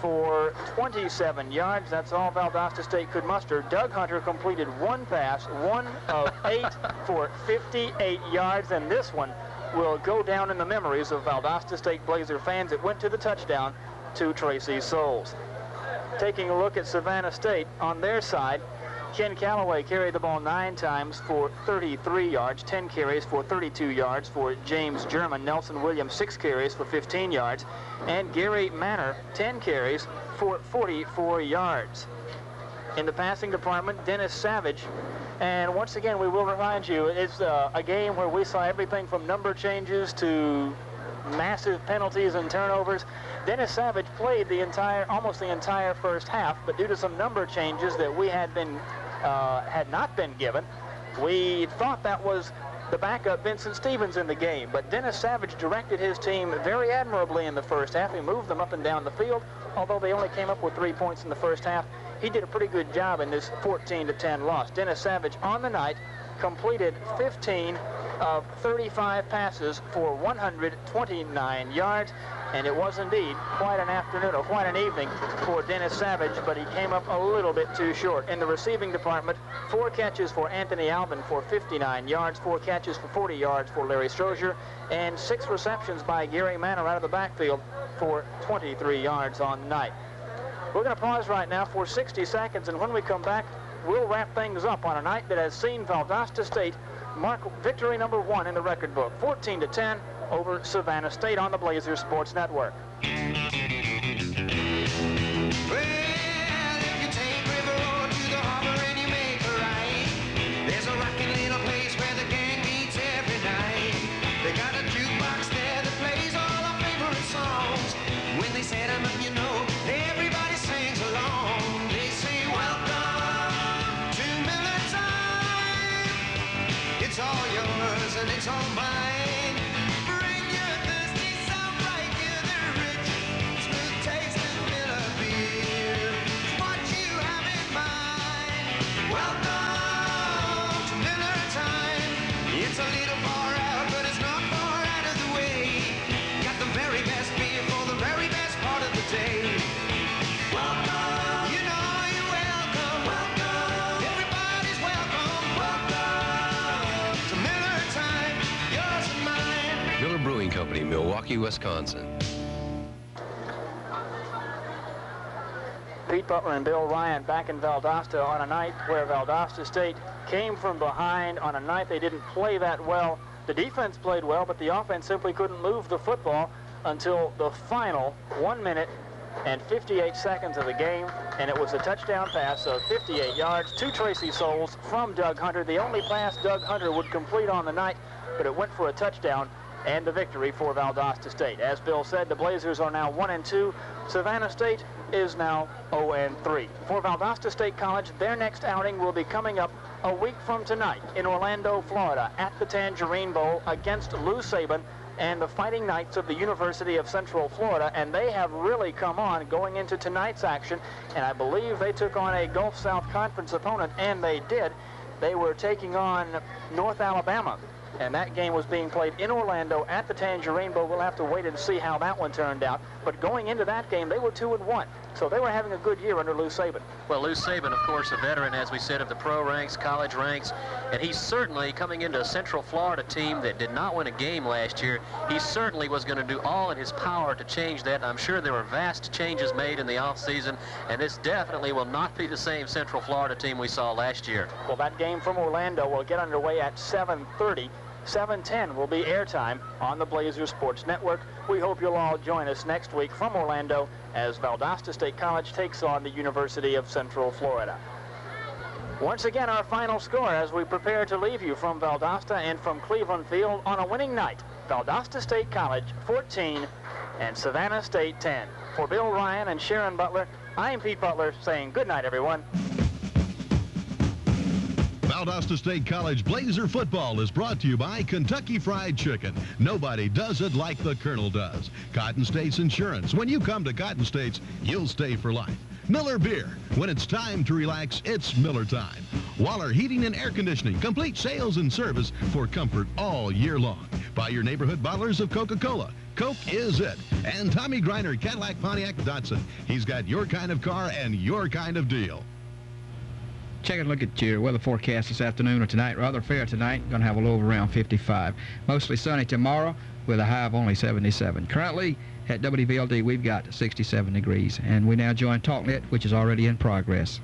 S2: for 27 yards. That's all Valdosta State could muster. Doug Hunter completed 1 pass, 1 of 8 for 58 yards, and this one will go down in the memories of Valdosta State Blazer fans. It went to the touchdown to Tracy Soule. Taking a look at Savannah State on their side, Ken Calloway carried the ball 9 times for 33 yards, 10 carries for 32 yards for James German. Nelson Williams, 6 carries for 15 yards. And Gary Manor, 10 carries for 44 yards. In the passing department, Dennis Savage. And once again, we will remind you, it's a game where we saw everything from number changes to massive penalties and turnovers. Dennis Savage played almost the entire first half, but due to some number changes that we had not been given, we thought that was the backup Vincent Stevens in the game. But Dennis Savage directed his team very admirably in the first half. He moved them up and down the field, although they only came up with 3 points in the first half. He did a pretty good job in this 14-10 loss. Dennis Savage on the night completed 15 of 35 passes for 129 yards, and it was indeed quite an afternoon, or quite an evening for Dennis Savage, but he came up a little bit too short. In the receiving department, 4 catches for Anthony Alvin for 59 yards, 4 catches for 40 yards for Larry Strozier, and 6 receptions by Gary Manor out of the backfield for 23 yards on the night. We're going to pause right now for 60 seconds, and when we come back, we'll wrap things up on a night that has seen Valdosta State mark victory number 1 in the record book, 14-10 over Savannah State on the Blazer Sports Network.
S6: It's all yours and it's all mine. Bring your thirsty sound right here, the rich, smooth taste of Miller beer. It's what you have in mind. Welcome to Miller time. It's a little far out, but it's not far out of the way. Got the very best beer for the very best part of the day. Welcome. You know you're welcome. Welcome. Everybody's welcome. Welcome to Miller time. Yours and mine.
S13: Miller Brewing Company, Milwaukee, Wisconsin.
S2: Pete Butler and Bill Ryan back in Valdosta on a night where Valdosta State came from behind, on a night they didn't play that well. The defense played well, but the offense simply couldn't move the football until the final 1 minute and 58 seconds of the game, and it was a touchdown pass of 58 yards to Tracy Soule from Doug Hunter. The only pass Doug Hunter would complete on the night, but it went for a touchdown and the victory for Valdosta State. As Bill said, the Blazers are now 1-2. Savannah State is now 0-3. For Valdosta State College, their next outing will be coming up a week from tonight in Orlando, Florida, at the Tangerine Bowl against Lou Saban and the Fighting Knights of the University of Central Florida, and they have really come on going into tonight's action, and I believe they took on a Gulf South Conference opponent, and they did. They were taking on North Alabama, and that game was being played in Orlando at the Tangerine Bowl. We'll have to wait and see how that one turned out, but going into that game, they were 2-1, so they were having a good year under Lou Saban.
S3: Well, Lou Saban, of course, a veteran, as we said, of the pro ranks, college ranks, and he's certainly coming into a Central Florida team that did not win a game last year. He certainly was going to do all in his power to change that. I'm sure there were vast changes made in the offseason, and this definitely will not be the same Central Florida team we saw last year.
S2: Well, that game from Orlando will get underway at 7:30. 7:10 will be airtime on the Blazer Sports Network. We hope you'll all join us next week from Orlando as Valdosta State College takes on the University of Central Florida. Once again, our final score as we prepare to leave you from Valdosta and from Cleveland Field on a winning night. Valdosta State College 14, and Savannah State 10. For Bill Ryan and Sharon Butler, I'm Pete Butler saying good night, everyone.
S10: Valdosta State College Blazer football is brought to you by Kentucky Fried Chicken. Nobody does it like the Colonel does. Cotton States Insurance. When you come to Cotton States, you'll stay for life. Miller Beer. When it's time to relax, it's Miller time. Waller Heating and Air Conditioning. Complete sales and service for comfort all year long. Buy your neighborhood bottlers of Coca-Cola. Coke is it. And Tommy Greiner, Cadillac, Pontiac, Datsun. He's got your kind of car and your kind of deal.
S14: Check and look at your weather forecast this afternoon or tonight. Rather fair tonight. Going to have a low of around 55. Mostly sunny tomorrow with a high of only 77. Currently at WVLD, we've got 67 degrees. And we now join TalkNet, which is already in progress.